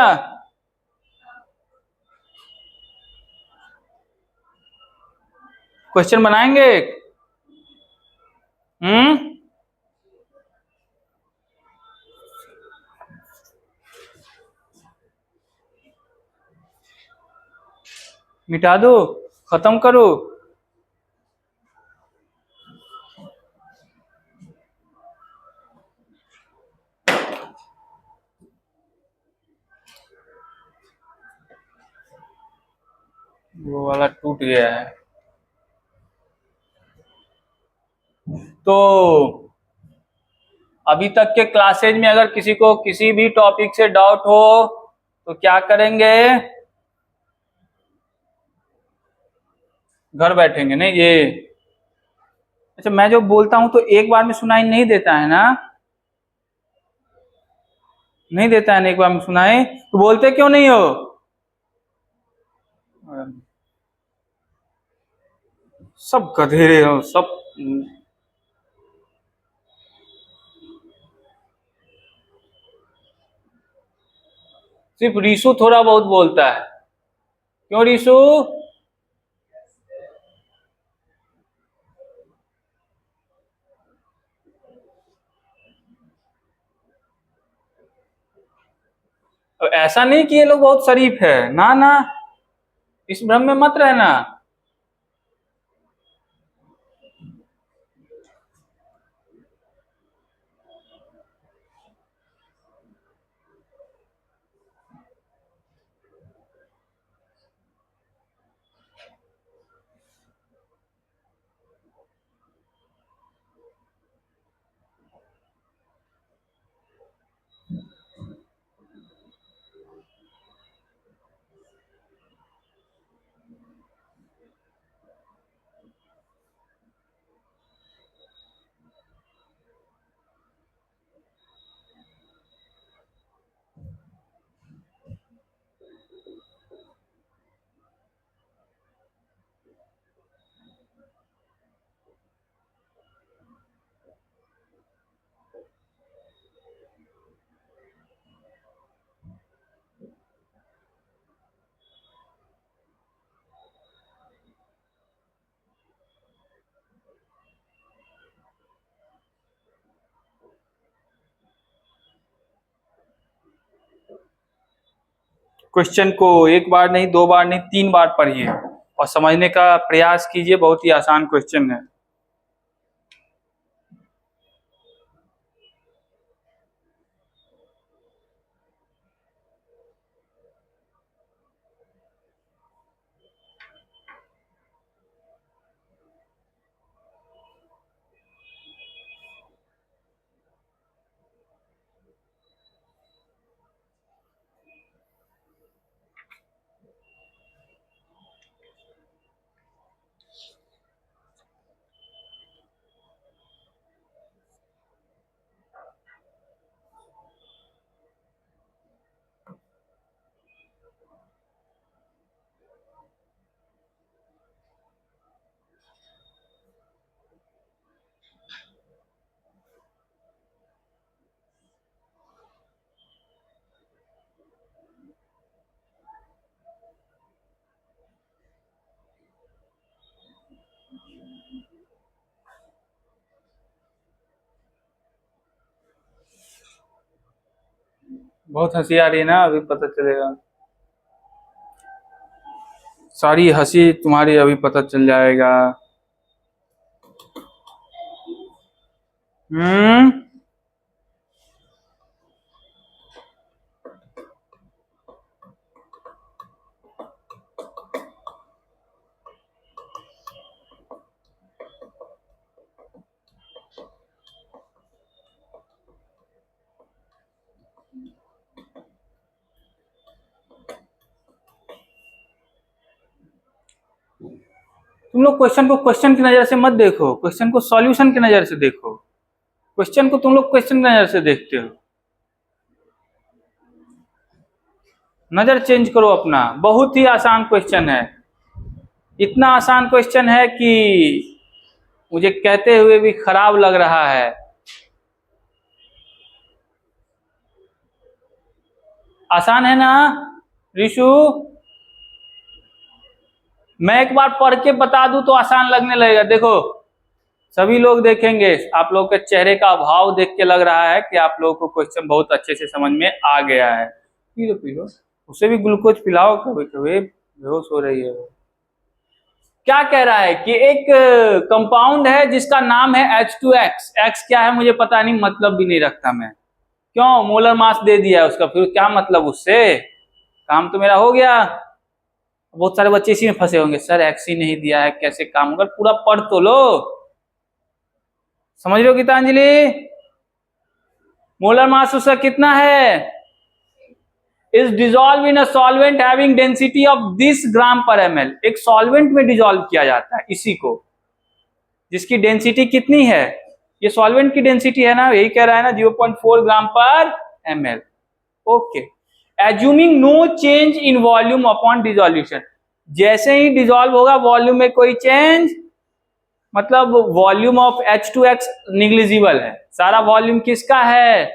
क्वेश्चन बनाएंगे? हम्म, मिटा दो, खत्म करो? वो वाला टूट गया है। तो अभी तक के क्लासेज में अगर किसी को किसी भी टॉपिक से डाउट हो तो क्या करेंगे? घर बैठेंगे नहीं ये? अच्छा, मैं जो बोलता हूं तो एक बार में सुनाई नहीं देता है ना? नहीं देता है ना एक बार में सुनाई? तो बोलते क्यों नहीं हो? सब गधे हो सब। सिर्फ रीशु थोड़ा बहुत बोलता है। क्यों रीशु? ऐसा नहीं कि ये लोग बहुत शरीफ है, ना ना, इस भ्रम में मत रहना। क्वेश्चन को एक बार नहीं, दो बार नहीं, 3 बार पढ़िए और समझने का प्रयास कीजिए। बहुत ही आसान क्वेश्चन है। बहुत हंसी आ रही है ना? अभी पता चलेगा, सारी हंसी तुम्हारी अभी पता चल जाएगा। हम्म, तुम लोग क्वेश्चन को क्वेश्चन की नजर से मत देखो, क्वेश्चन को सॉल्यूशन की नजर से देखो। क्वेश्चन को तुम लोग क्वेश्चन की नजर से देखते हो। नजर चेंज करो अपना। बहुत ही आसान क्वेश्चन है। इतना आसान क्वेश्चन है कि मुझे कहते हुए भी खराब लग रहा है। आसान है ना ऋषु? मैं एक बार पढ़ के बता दूं तो आसान लगने लगेगा। देखो सभी लोग देखेंगे, आप लोग के चेहरे का भाव देख के लग रहा है कि आप लोगों को क्वेश्चन बहुत अच्छे से समझ में आ गया है। पी लो, उसे भी ग्लूकोज पिलाओ, कभी कभी बेहोश हो रही है वो। क्या कह रहा है कि एक कंपाउंड है जिसका नाम है H2X। X क्या है मुझे पता नहीं, मतलब भी नहीं रखता मैं। क्यों? मोलर मास दे दिया है उसका, फिर क्या मतलब उससे? काम तो मेरा हो गया। बहुत सारे बच्चे इसी में फंसे होंगे, सर एक्स ही नहीं दिया है कैसे काम होगा? पूरा पढ़ तो लो। समझ लो गीतांजलि, मोलर मास उसका कितना है? Is dissolve in a solvent having density of this gram पर ml। एक सॉल्वेंट में डिजॉल्व किया जाता है इसी को, जिसकी डेंसिटी कितनी है? ये सॉल्वेंट की डेंसिटी है ना, यही कह रहा है ना, 0.4 ग्राम पर ml। Okay, assuming no change in volume upon dissolution. जैसे ही डिजॉल्व होगा वॉल्यूम में कोई चेंज, मतलब वॉल्यूम ऑफ H2X निग्लिजिबल है। सारा वॉल्यूम किसका है?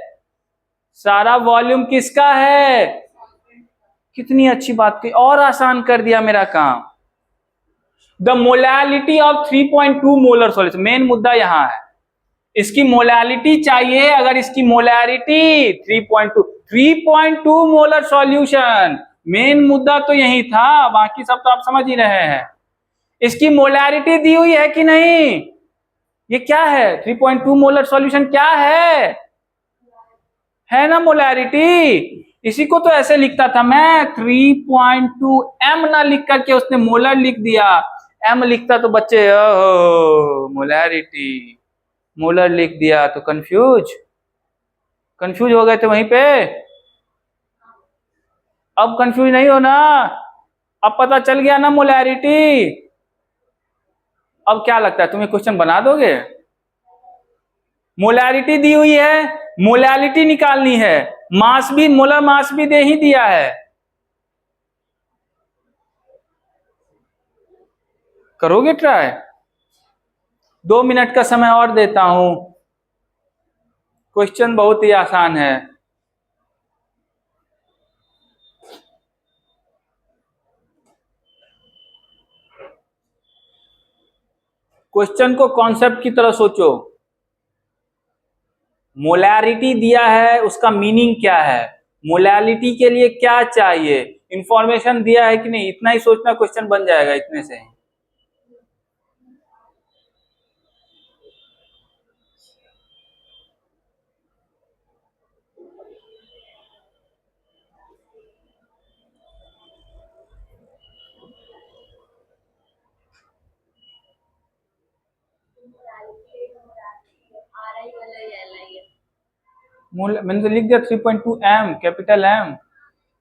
सारा वॉल्यूम किसका है? कितनी अच्छी बात की, और आसान कर दिया मेरा काम। The molality of 3.2 molar solution, main मुद्दा यहां है। इसकी मोलैलिटी चाहिए, अगर इसकी मोलैरिटी 3.2 मोलर सॉल्यूशन, मेन मुद्दा तो यही था, बाकी सब तो आप समझ ही रहे हैं। इसकी मोलैरिटी दी हुई है कि नहीं? ये क्या है? 3.2 मोलर सॉल्यूशन क्या है ना मोलैरिटी। इसी को तो ऐसे लिखता था मैं, 3.2 m ना लिख करके उसने मोलर लिख दिया। m लिखता तो बच्चे मोलैरिटी, मोलर लिख दिया तो कंफ्यूज हो गए थे वहीं पे। अब कंफ्यूज नहीं हो ना, अब पता चल गया ना मोलैरिटी। अब क्या लगता है तुम्हें, क्वेश्चन बना दोगे? मोलैरिटी दी हुई है, मोलैलिटी निकालनी है, मास भी, मोलर मास भी दे ही दिया है। करोगे ट्राई? 2 मिनट का समय और देता हूं, क्वेश्चन बहुत ही आसान है। क्वेश्चन को कॉन्सेप्ट की तरह सोचो। मोलैरिटी दिया है, उसका मीनिंग क्या है? मोलैलिटी के लिए क्या चाहिए? इंफॉर्मेशन दिया है कि नहीं, इतना ही सोचना, क्वेश्चन बन जाएगा इतने से ही। मैंने तो लिख दिया 3.2 m, कैपिटल M।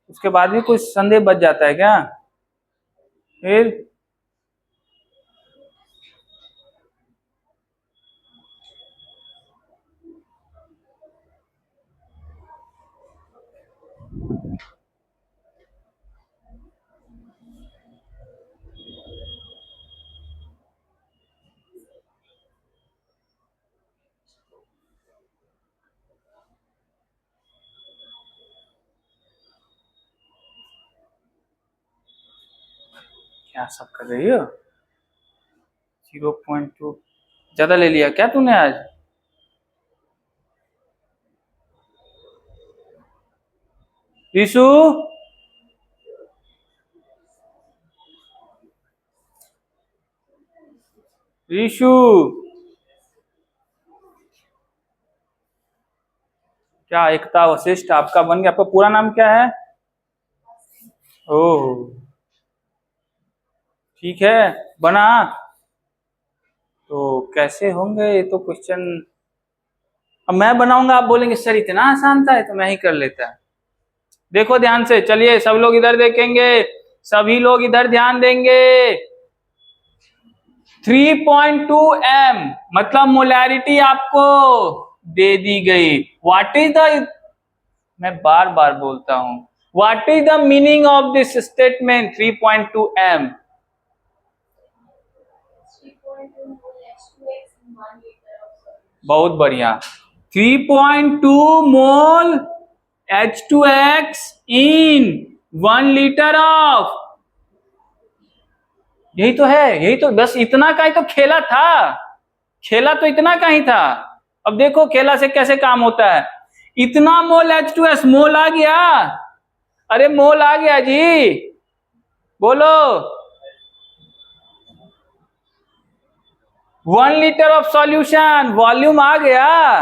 उसके बाद भी कुछ संदेह बच जाता है क्या? फिर क्या सब कर रही हो? 0.2 ज्यादा ले लिया क्या तूने आज? ऋषु, ऋषु क्या एकता वशिष्ठ आपका बन गया? आपका पूरा नाम क्या है? ओह ठीक है, बना। तो कैसे होंगे ये तो क्वेश्चन, अब मैं बनाऊंगा आप बोलेंगे सर इतना आसान था, तो मैं ही कर लेता। देखो ध्यान से, चलिए सब लोग इधर देखेंगे, सभी लोग इधर ध्यान देंगे। 3.2 m मतलब मोलैरिटी आपको दे दी गई। व्हाट इज द, मैं बार बार बोलता हूं, what is the meaning of this statement 3.2 m? बहुत बढ़िया, 3.2 मोल H2X इन 1 लीटर ऑफ, यही तो है, यही तो, बस इतना का ही तो खेला था, खेला तो इतना का ही था। अब देखो खेला से कैसे काम होता है। इतना मोल H2S, मोल आ गया, अरे मोल आ गया जी, बोलो। 1 लीटर ऑफ सॉल्यूशन, वॉल्यूम आ गया,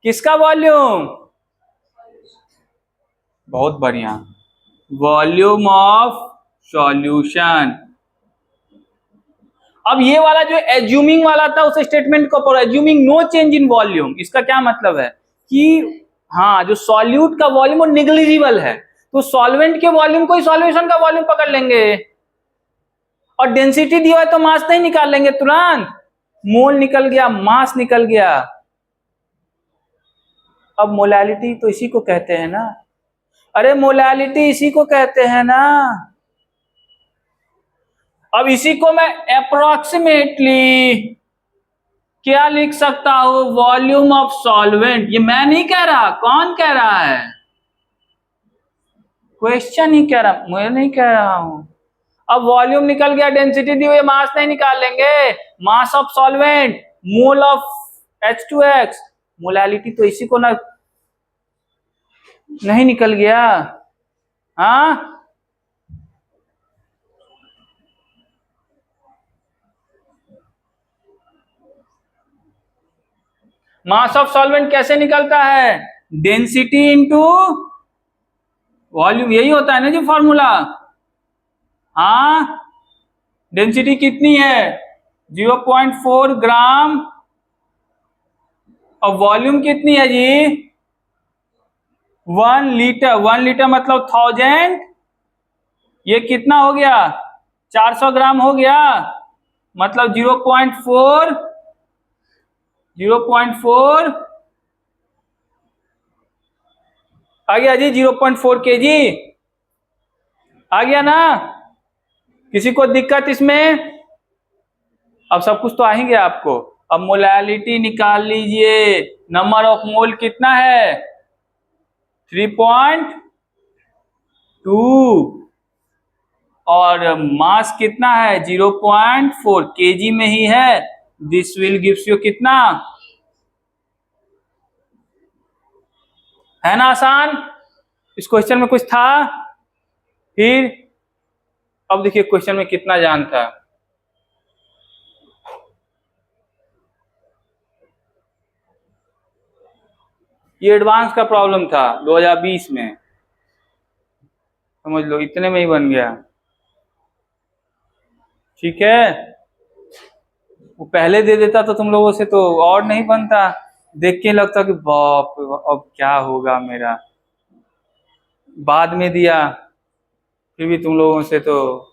किसका वॉल्यूम? बहुत बढ़िया, वॉल्यूम ऑफ सॉल्यूशन। अब ये वाला जो एज्यूमिंग वाला था उस स्टेटमेंट को पढ़ो, assuming no change in volume, इसका क्या मतलब है कि हाँ, जो सॉल्यूट का वॉल्यूम वो निग्लिजिबल है, तो सॉल्वेंट के वॉल्यूम को ही सॉल्यूशन का वॉल्यूम पकड़ लेंगे, और डेंसिटी दिया है तो मास नहीं निकाल लेंगे तुरंत, मोल निकल गया, मास निकल गया। अब मोलैलिटी तो इसी को कहते हैं ना, अरे मोलैलिटी इसी को कहते हैं ना। अब इसी को मैं अप्रोक्सीमेटली क्या लिख सकता हूं, वॉल्यूम ऑफ सॉल्वेंट। ये मैं नहीं कह रहा, कौन कह रहा है? क्वेश्चन ही कह रहा, मैं नहीं कह रहा हूं। अब वॉल्यूम निकल गया, डेंसिटी दी हुई, मास नहीं निकाल लेंगे, mass of solvent, mole of H2X, molality तो इसी को ना, नहीं निकल गया? हाँ, मास ऑफ सॉल्वेंट कैसे निकलता है? डेंसिटी इंटू वॉल्यूम, यही होता है ना जी फॉर्मूला। हाँ, डेंसिटी कितनी है? 0.4 ग्राम, और वॉल्यूम कितनी है जी? 1 लीटर। 1 लीटर मतलब 1000, ये कितना हो गया? 400 ग्राम हो गया, मतलब 0.4, 0.4 आ गया जी, 0.4 kg आ गया ना? किसी को दिक्कत इसमें? अब सब कुछ तो आ ही गया आपको। अब मोलैलिटी निकाल लीजिए, नंबर ऑफ मोल कितना है? 3.2, और मास कितना है? 0.4 kg में ही है। दिस विल गिव्स यू कितना, है ना आसान? इस क्वेश्चन में कुछ था? फिर अब देखिए क्वेश्चन में कितना जान था। ये एडवांस का प्रॉब्लम था 2020 में, समझ लो इतने में ही बन गया। ठीक है, वो पहले दे देता तो तुम लोगों से तो और नहीं बनता, देख के लगता कि बाप रे बाप, अब क्या होगा मेरा। बाद में दिया, फिर भी तुम लोगों से तो,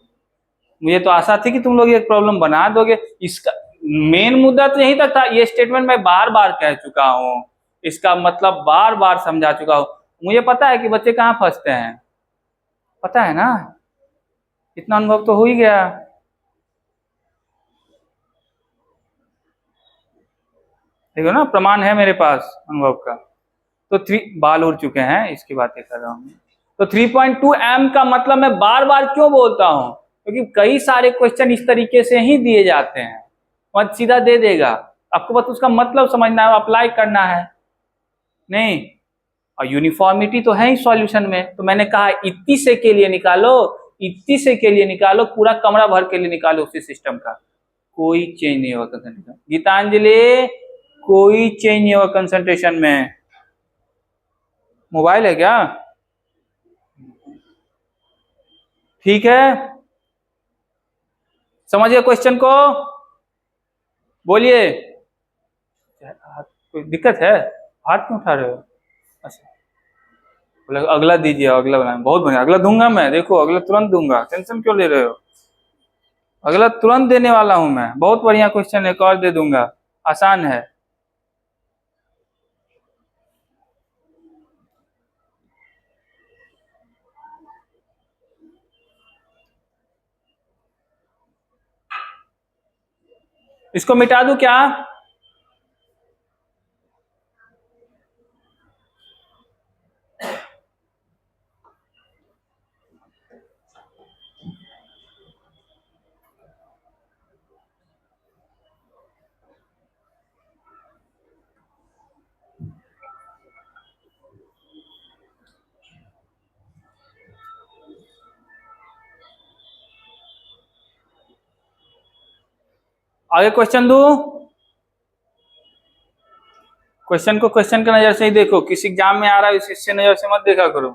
मुझे तो आशा थी कि तुम लोग ये प्रॉब्लम बना दोगे। इसका मेन मुद्दा तो यही तक था, ये स्टेटमेंट मैं बार बार कह चुका हूँ, इसका मतलब बार बार समझा चुका हूँ। मुझे पता है कि बच्चे कहाँ फंसते हैं, पता है ना, इतना अनुभव तो हो ही गया। देखो ना, प्रमाण है मेरे पास अनुभव का। तो 3 बाल उड़ चुके हैं, इसकी बातें कर रहा हूँ। तो 3.2 m का मतलब मैं बार बार क्यों बोलता हूँ, क्योंकि कई सारे क्वेश्चन इस तरीके से ही दिए जाते हैं, मत सीधा दे देगा, आपको बस उसका मतलब समझना है, अप्लाई करना है, नहीं। और यूनिफॉर्मिटी तो है ही सॉल्यूशन में, तो मैंने कहा इतनी से के लिए निकालो, इतनी से के लिए निकालो, पूरा कमरा भर के लिए निकालो उसी सिस्टम का, कोई चेंज नहीं होगा कंसंट्रेशन। गीतांजलि, कोई चेंज नहीं होगा कंसंट्रेशन में। मोबाइल है क्या? ठीक है, समझिए क्वेश्चन को, बोलिए। कोई दिक्कत है? हाथ क्यों उठा रहे हो? अच्छा, बोले अगला दीजिए, अगला बनाए, बहुत बढ़िया, अगला दूंगा मैं, देखो अगला तुरंत दूंगा, टेंशन क्यों ले रहे हो, अगला तुरंत देने वाला हूं मैं, बहुत बढ़िया क्वेश्चन एक और दे दूंगा, आसान है। इसको मिटा दूं क्या? आगे क्वेश्चन दो। क्वेश्चन को क्वेश्चन की नजर से ही देखो, किस एग्जाम में आ रहा है इससे नजर से मत देखा करो।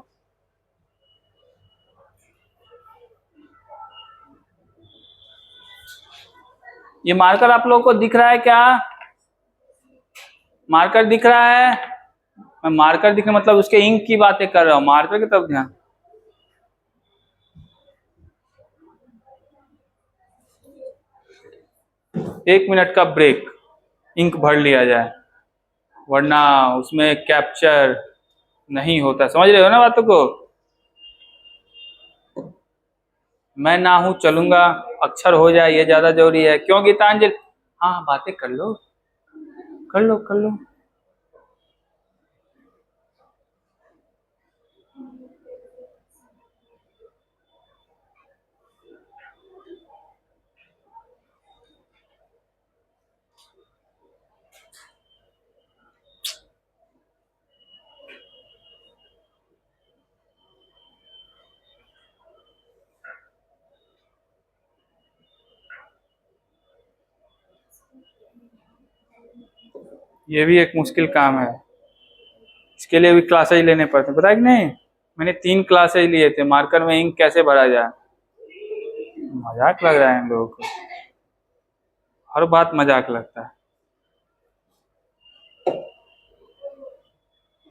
ये मार्कर आप लोगों को दिख रहा है क्या? मार्कर दिख रहा है? मैं मार्कर दिखने मतलब उसके इंक की बातें कर रहा हूं, मार्कर की तरफ ध्यान। एक मिनट का ब्रेक, इंक भर लिया जाए, वरना उसमें कैप्चर नहीं होता। समझ रहे हो ना बातों को? मैं ना हूं चलूंगा, अक्षर हो जाए, ये ज्यादा जरूरी है। क्यों गीतांजलि? हाँ बातें कर लो, कर लो कर लो। ये भी एक मुश्किल काम है, इसके लिए भी क्लासेज लेने पड़ते हैं, पता है कि नहीं? मैंने 3 क्लासेज लिए थे, मार्कर में इंक कैसे भरा जाए। मजाक लग रहा है इन लोगों को, हर बात मजाक लगता है।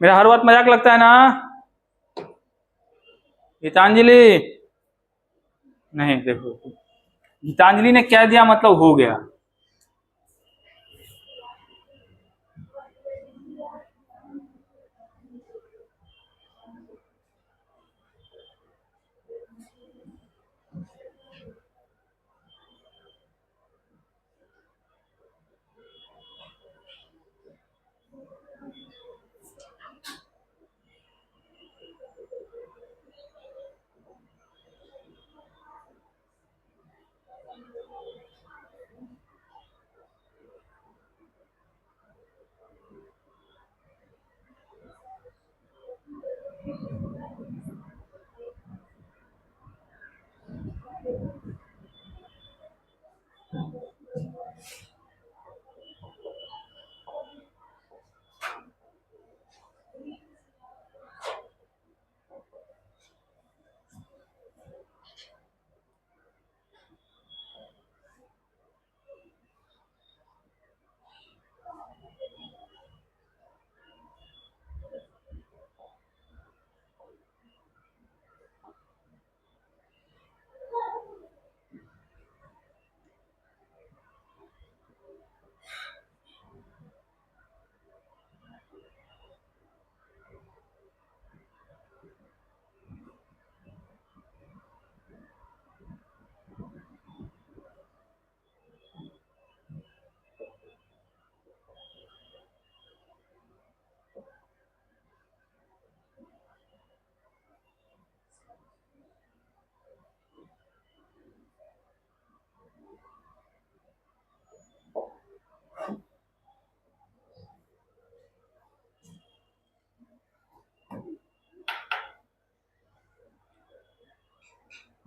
मेरा हर बात मजाक लगता है ना गीतांजलि? नहीं देखो, गीतांजलि ने कह दिया मतलब हो गया।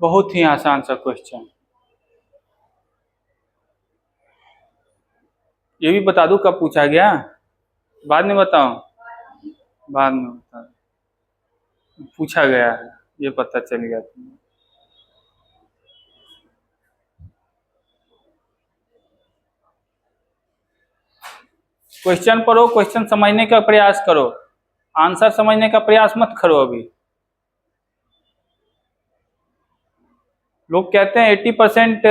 बहुत ही आसान सा क्वेश्चन। ये भी बता दूं कब पूछा गया? बाद में बताऊं? बाद में बता, पूछा गया है, ये पता चल गया तुम्हें। क्वेश्चन पढ़ो, क्वेश्चन समझने का प्रयास करो, आंसर समझने का प्रयास मत करो अभी। लोग कहते हैं 80%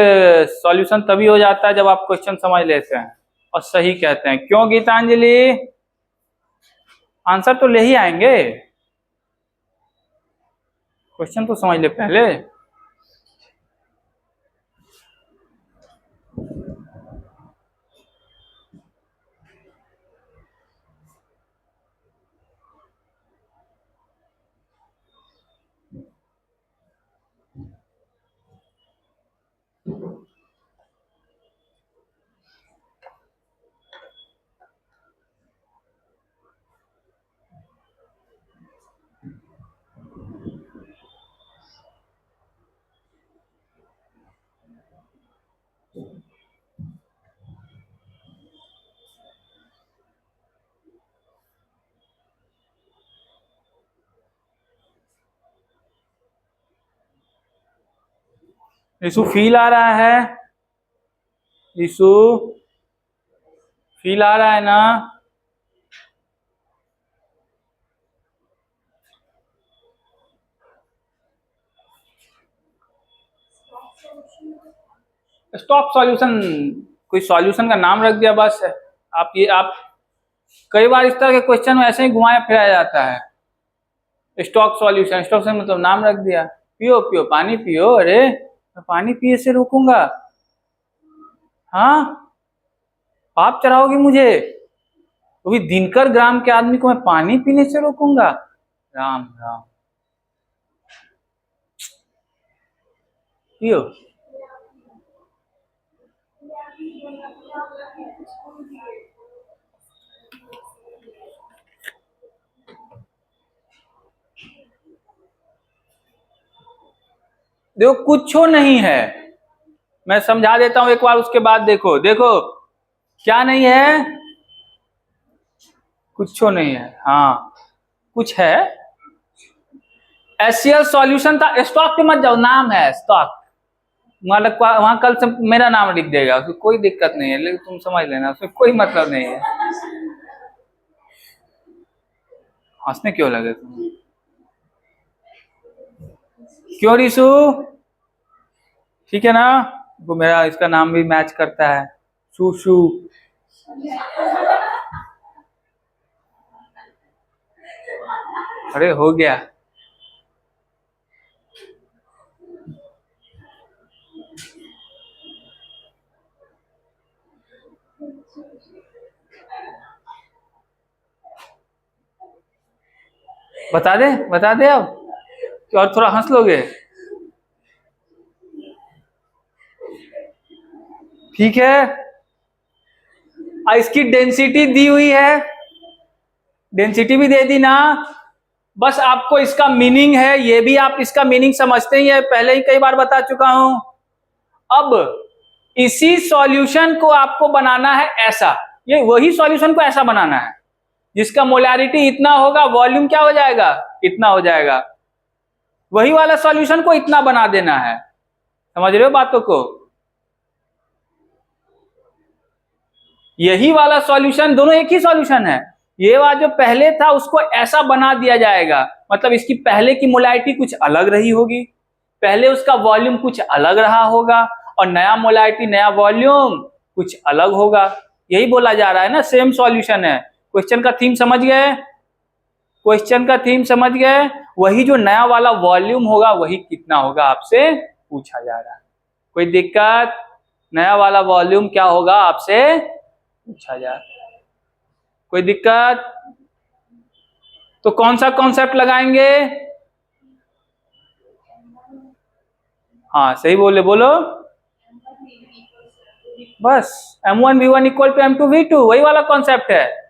सॉल्यूशन तभी हो जाता है जब आप क्वेश्चन समझ लेते हैं, और सही कहते हैं। क्यों गीतांजलि? आंसर तो ले ही आएंगे, क्वेश्चन तो समझ ले पहले। रिशु फील आ रहा है? रिशु फील आ रहा है ना? स्टॉक सॉल्यूशन, कोई सॉल्यूशन का नाम रख दिया बस। आप कई बार इस तरह के क्वेश्चन में ऐसे ही घुमाया फिराया जाता है। स्टॉक सॉल्यूशन, स्टॉक से मतलब नाम रख दिया। पियो पियो पानी पियो। अरे मैं पानी पिए से रोकूंगा? हाँ, आप चढ़ाओगी मुझे? तो भी दिनकर ग्राम के आदमी को मैं पानी पीने से रोकूंगा? राम राम। पियो। देखो कुछ नहीं है, मैं समझा देता हूं एक बार, उसके बाद देखो। देखो क्या नहीं है? कुछ नहीं है। हाँ कुछ है। एचसीएल सॉल्यूशन था। स्टॉक पे मत जाओ, नाम है स्टॉक। वहां कल से मेरा नाम लिख देगा, उसमें कोई दिक्कत नहीं है, लेकिन तुम समझ लेना उसमें कोई मतलब नहीं है। हंसने क्यों लगे तुम? क्यों रिशु? ठीक है ना? वो मेरा इसका नाम भी मैच करता है, शू शू। अरे हो गया। बता दे अब कि और थोड़ा हंस लोगे? ठीक है। इसकी डेंसिटी दी हुई है, डेंसिटी भी दे दी ना। बस आपको इसका मीनिंग है, ये भी आप इसका मीनिंग समझते ही है, पहले ही कई बार बता चुका हूं। अब इसी सॉल्यूशन को आपको बनाना है ऐसा, ये वही सॉल्यूशन को ऐसा बनाना है जिसका मोलारिटी इतना होगा, वॉल्यूम क्या हो जाएगा? इतना हो जाएगा। वही वाला सॉल्यूशन को इतना बना देना है। समझ रहे हो बातों को? यही वाला सॉल्यूशन, दोनों एक ही सॉल्यूशन है। ये वाला जो पहले था उसको ऐसा बना दिया जाएगा, मतलब इसकी पहले की मोलारिटी कुछ अलग रही होगी, पहले उसका वॉल्यूम कुछ अलग रहा होगा, और नया मोलारिटी नया वॉल्यूम कुछ अलग होगा। यही बोला जा रहा है ना, सेम सॉल्यूशन है। क्वेश्चन का थीम समझ गए? क्वेश्चन का थीम समझ गए? वही जो नया वाला वॉल्यूम होगा वही कितना होगा आपसे पूछा जा रहा है। कोई दिक्कत? नया वाला वॉल्यूम क्या होगा आपसे पूछा जा रहा है। कोई दिक्कत? तो कौन सा कॉन्सेप्ट लगाएंगे? हाँ सही बोले, बोलो। बस M1V1 इक्वल टू M2V2, वही वाला कॉन्सेप्ट है,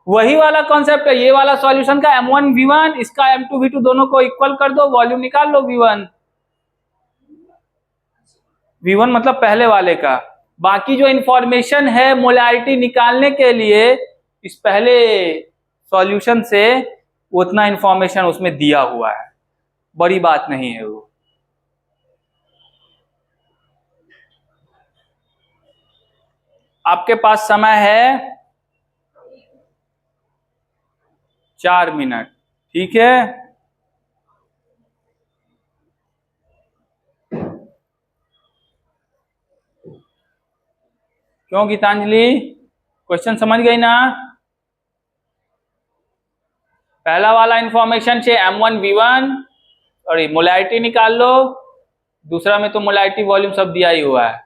वही वाला कॉन्सेप्ट है। ये वाला सॉल्यूशन का M1V1, इसका M2V2, दोनों को इक्वल कर दो, वॉल्यूम निकाल लो V1। V1 मतलब पहले वाले का। बाकी जो इंफॉर्मेशन है मोलैरिटी निकालने के लिए इस पहले सॉल्यूशन से, उतना इंफॉर्मेशन उसमें दिया हुआ है, बड़ी बात नहीं है वो। आपके पास समय है 4 मिनट, ठीक है? क्यों गीतांजलि, क्वेश्चन समझ गई ना? पहला वाला इंफॉर्मेशन से M1V1 और मोलैरिटी निकाल लो, दूसरा में तो मोलैरिटी वॉल्यूम सब दिया ही हुआ है।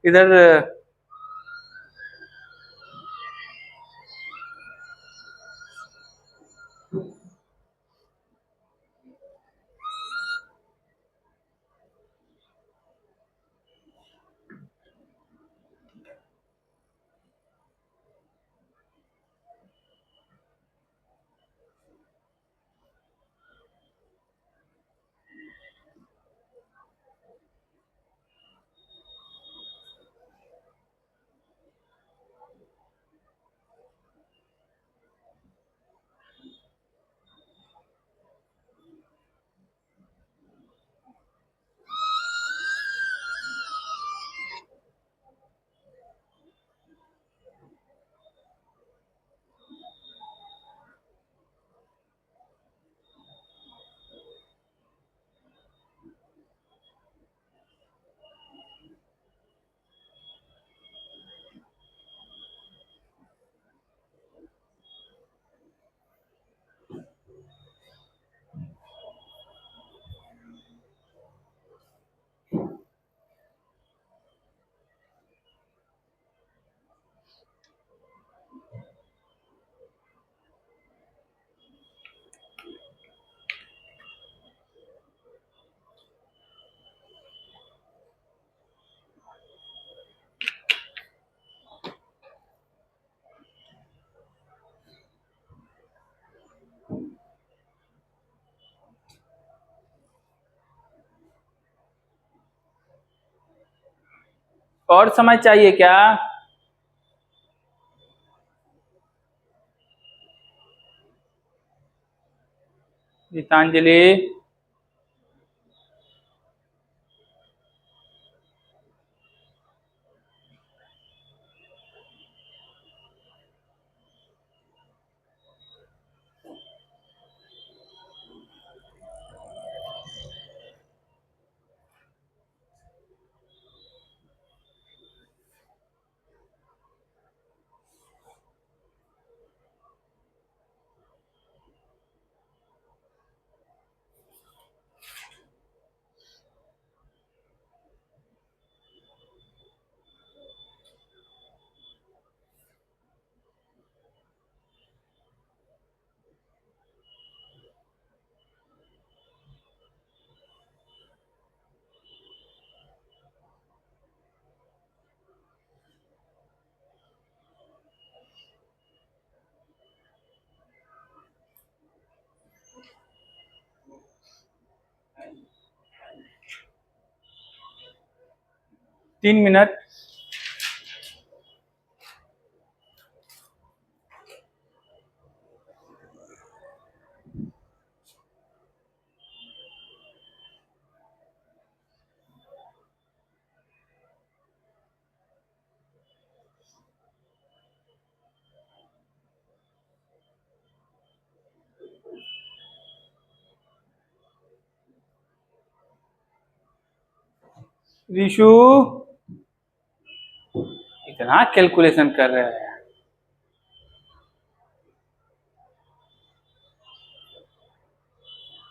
इधर और समय चाहिए क्या? गीतांजलि, तीन मिनट। ऋषु इतना कैलकुलेशन कर रहे हैं।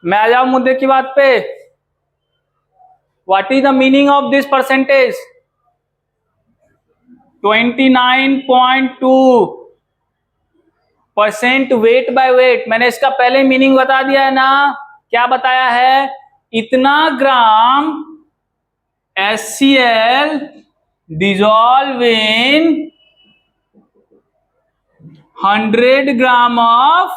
मैं आ जाऊं मुद्दे की बात पे। What is the meaning of this percentage? 29.2% weight by weight. मैंने इसका पहले मीनिंग बता दिया है ना। क्या बताया है? इतना ग्राम HCl dissolve in 100 gram of.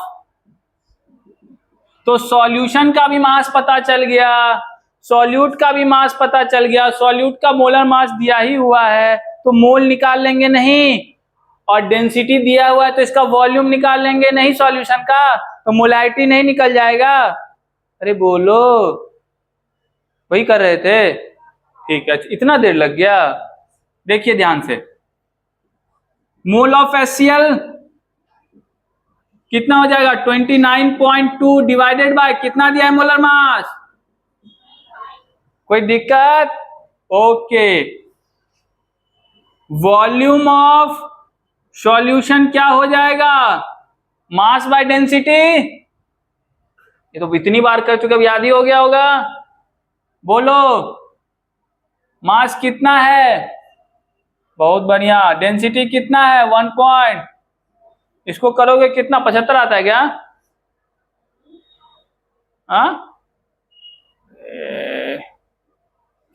तो सॉल्यूशन का भी मास पता चल गया, सॉल्यूट का भी मास पता चल गया। सॉल्यूट का मोलर मास दिया ही हुआ है तो मोल निकाल लेंगे नहीं, और डेंसिटी दिया हुआ है तो इसका वॉल्यूम निकाल लेंगे नहीं सॉल्यूशन का, तो मोलारिटी नहीं निकल जाएगा। अरे बोलो, वही कर रहे थे? ठीक है, इतना देर लग गया। देखिए ध्यान से, मोल ऑफ HCl कितना हो जाएगा? 29.2 डिवाइडेड बाय कितना दिया है मोलर मास? कोई दिक्कत? ओके। वॉल्यूम ऑफ सॉल्यूशन क्या हो जाएगा? Mass by density. ये तो इतनी बार कर चुके, अब याद ही हो गया होगा। बोलो, मास कितना है? बहुत बढ़िया। डेंसिटी कितना है? 1 पॉइंट। इसको करोगे कितना? 75 आता है क्या? हाँ,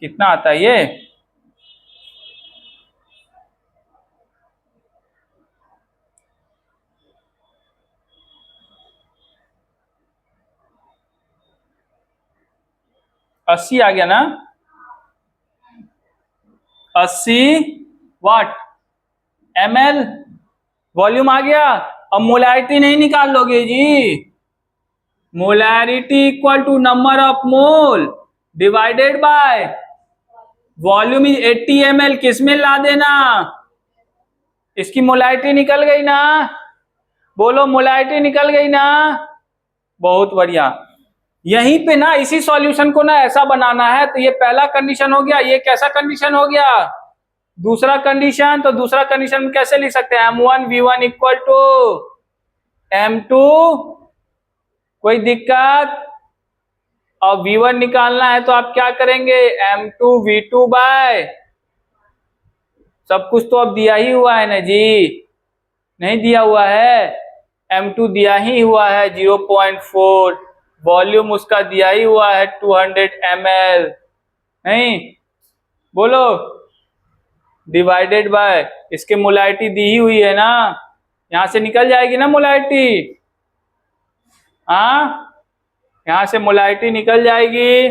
कितना आता है ये? अस्सी आ गया ना? 80 वाट ml वॉल्यूम आ गया। अब मोलैरिटी नहीं निकाल लोगे जी। Molarity equal to number of mole divided by volume is 80 ml। किसमें ला देना? इसकी मोलैरिटी निकल गई ना? बोलो, मोलैरिटी निकल गई ना? बहुत बढ़िया। यहीं पे ना इसी सॉल्यूशन को ना ऐसा बनाना है। तो ये पहला कंडीशन हो गया। ये कैसा कंडीशन हो गया? दूसरा कंडीशन। तो दूसरा कंडीशन कैसे लिख सकते हैं? M1V1 equal to M2। कोई दिक्कत? और V1 निकालना है तो आप क्या करेंगे? M2V2 बाय, सब कुछ तो अब दिया ही हुआ है ना जी। नहीं दिया हुआ है? M2 दिया ही हुआ है 0.4। वॉल्यूम उसका दिया ही हुआ है 200 ml। नहीं? बोलो। डिवाइडेड बाय इसके मोलैरिटी दी ही हुई है ना? यहां से निकल जाएगी ना मोलैरिटी? हाँ, यहां से मोलैरिटी निकल जाएगी।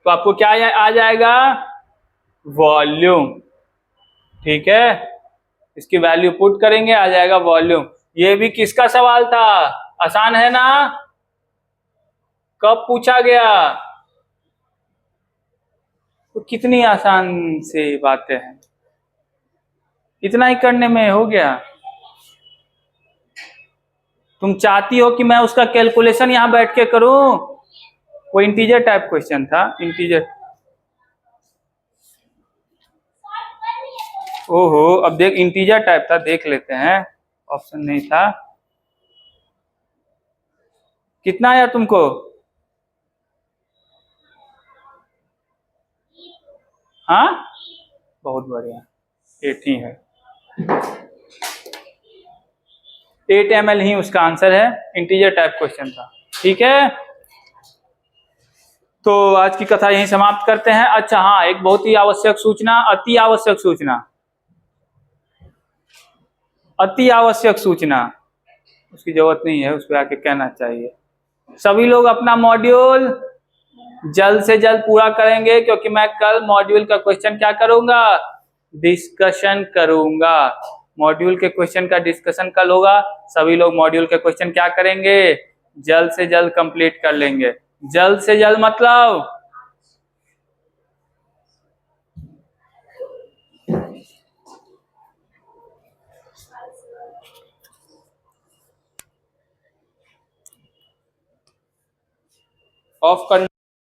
तो आपको क्या आ जाएगा? वॉल्यूम। ठीक है, इसकी वैल्यू पुट करेंगे, आ जाएगा वॉल्यूम। ये भी किसका सवाल था? आसान है ना? कब पूछा गया? तो कितनी आसान से बातें हैं, इतना ही करने में हो गया। तुम चाहती हो कि मैं उसका कैलकुलेशन यहां बैठ के करूं? वो इंटीजर टाइप क्वेश्चन था, इंटीजर। ओहो, अब देख, इंटीजर टाइप था, देख लेते हैं। ऑप्शन नहीं था। कितना आया तुमको? हाँ, बहुत बढ़िया। 8 ही है। 8 ml ही उसका आंसर है। इंटीजर टाइप क्वेश्चन था। ठीक है, तो आज की कथा यहीं समाप्त करते हैं। अच्छा हाँ, एक बहुत ही आवश्यक सूचना, अति आवश्यक सूचना, अति आवश्यक सूचना। उसकी जरूरत नहीं है, उस पर आके कहना चाहिए। सभी लोग अपना मॉड्यूल जल्द से जल्द पूरा करेंगे, क्योंकि मैं कल मॉड्यूल का क्वेश्चन क्या करूंगा? डिस्कशन करूंगा। मॉड्यूल के क्वेश्चन का डिस्कशन कल होगा। सभी लोग मॉड्यूल के क्वेश्चन क्या करेंगे? जल्द से जल्द कंप्लीट कर लेंगे। जल्द से जल्द मतलब ऑफ करना।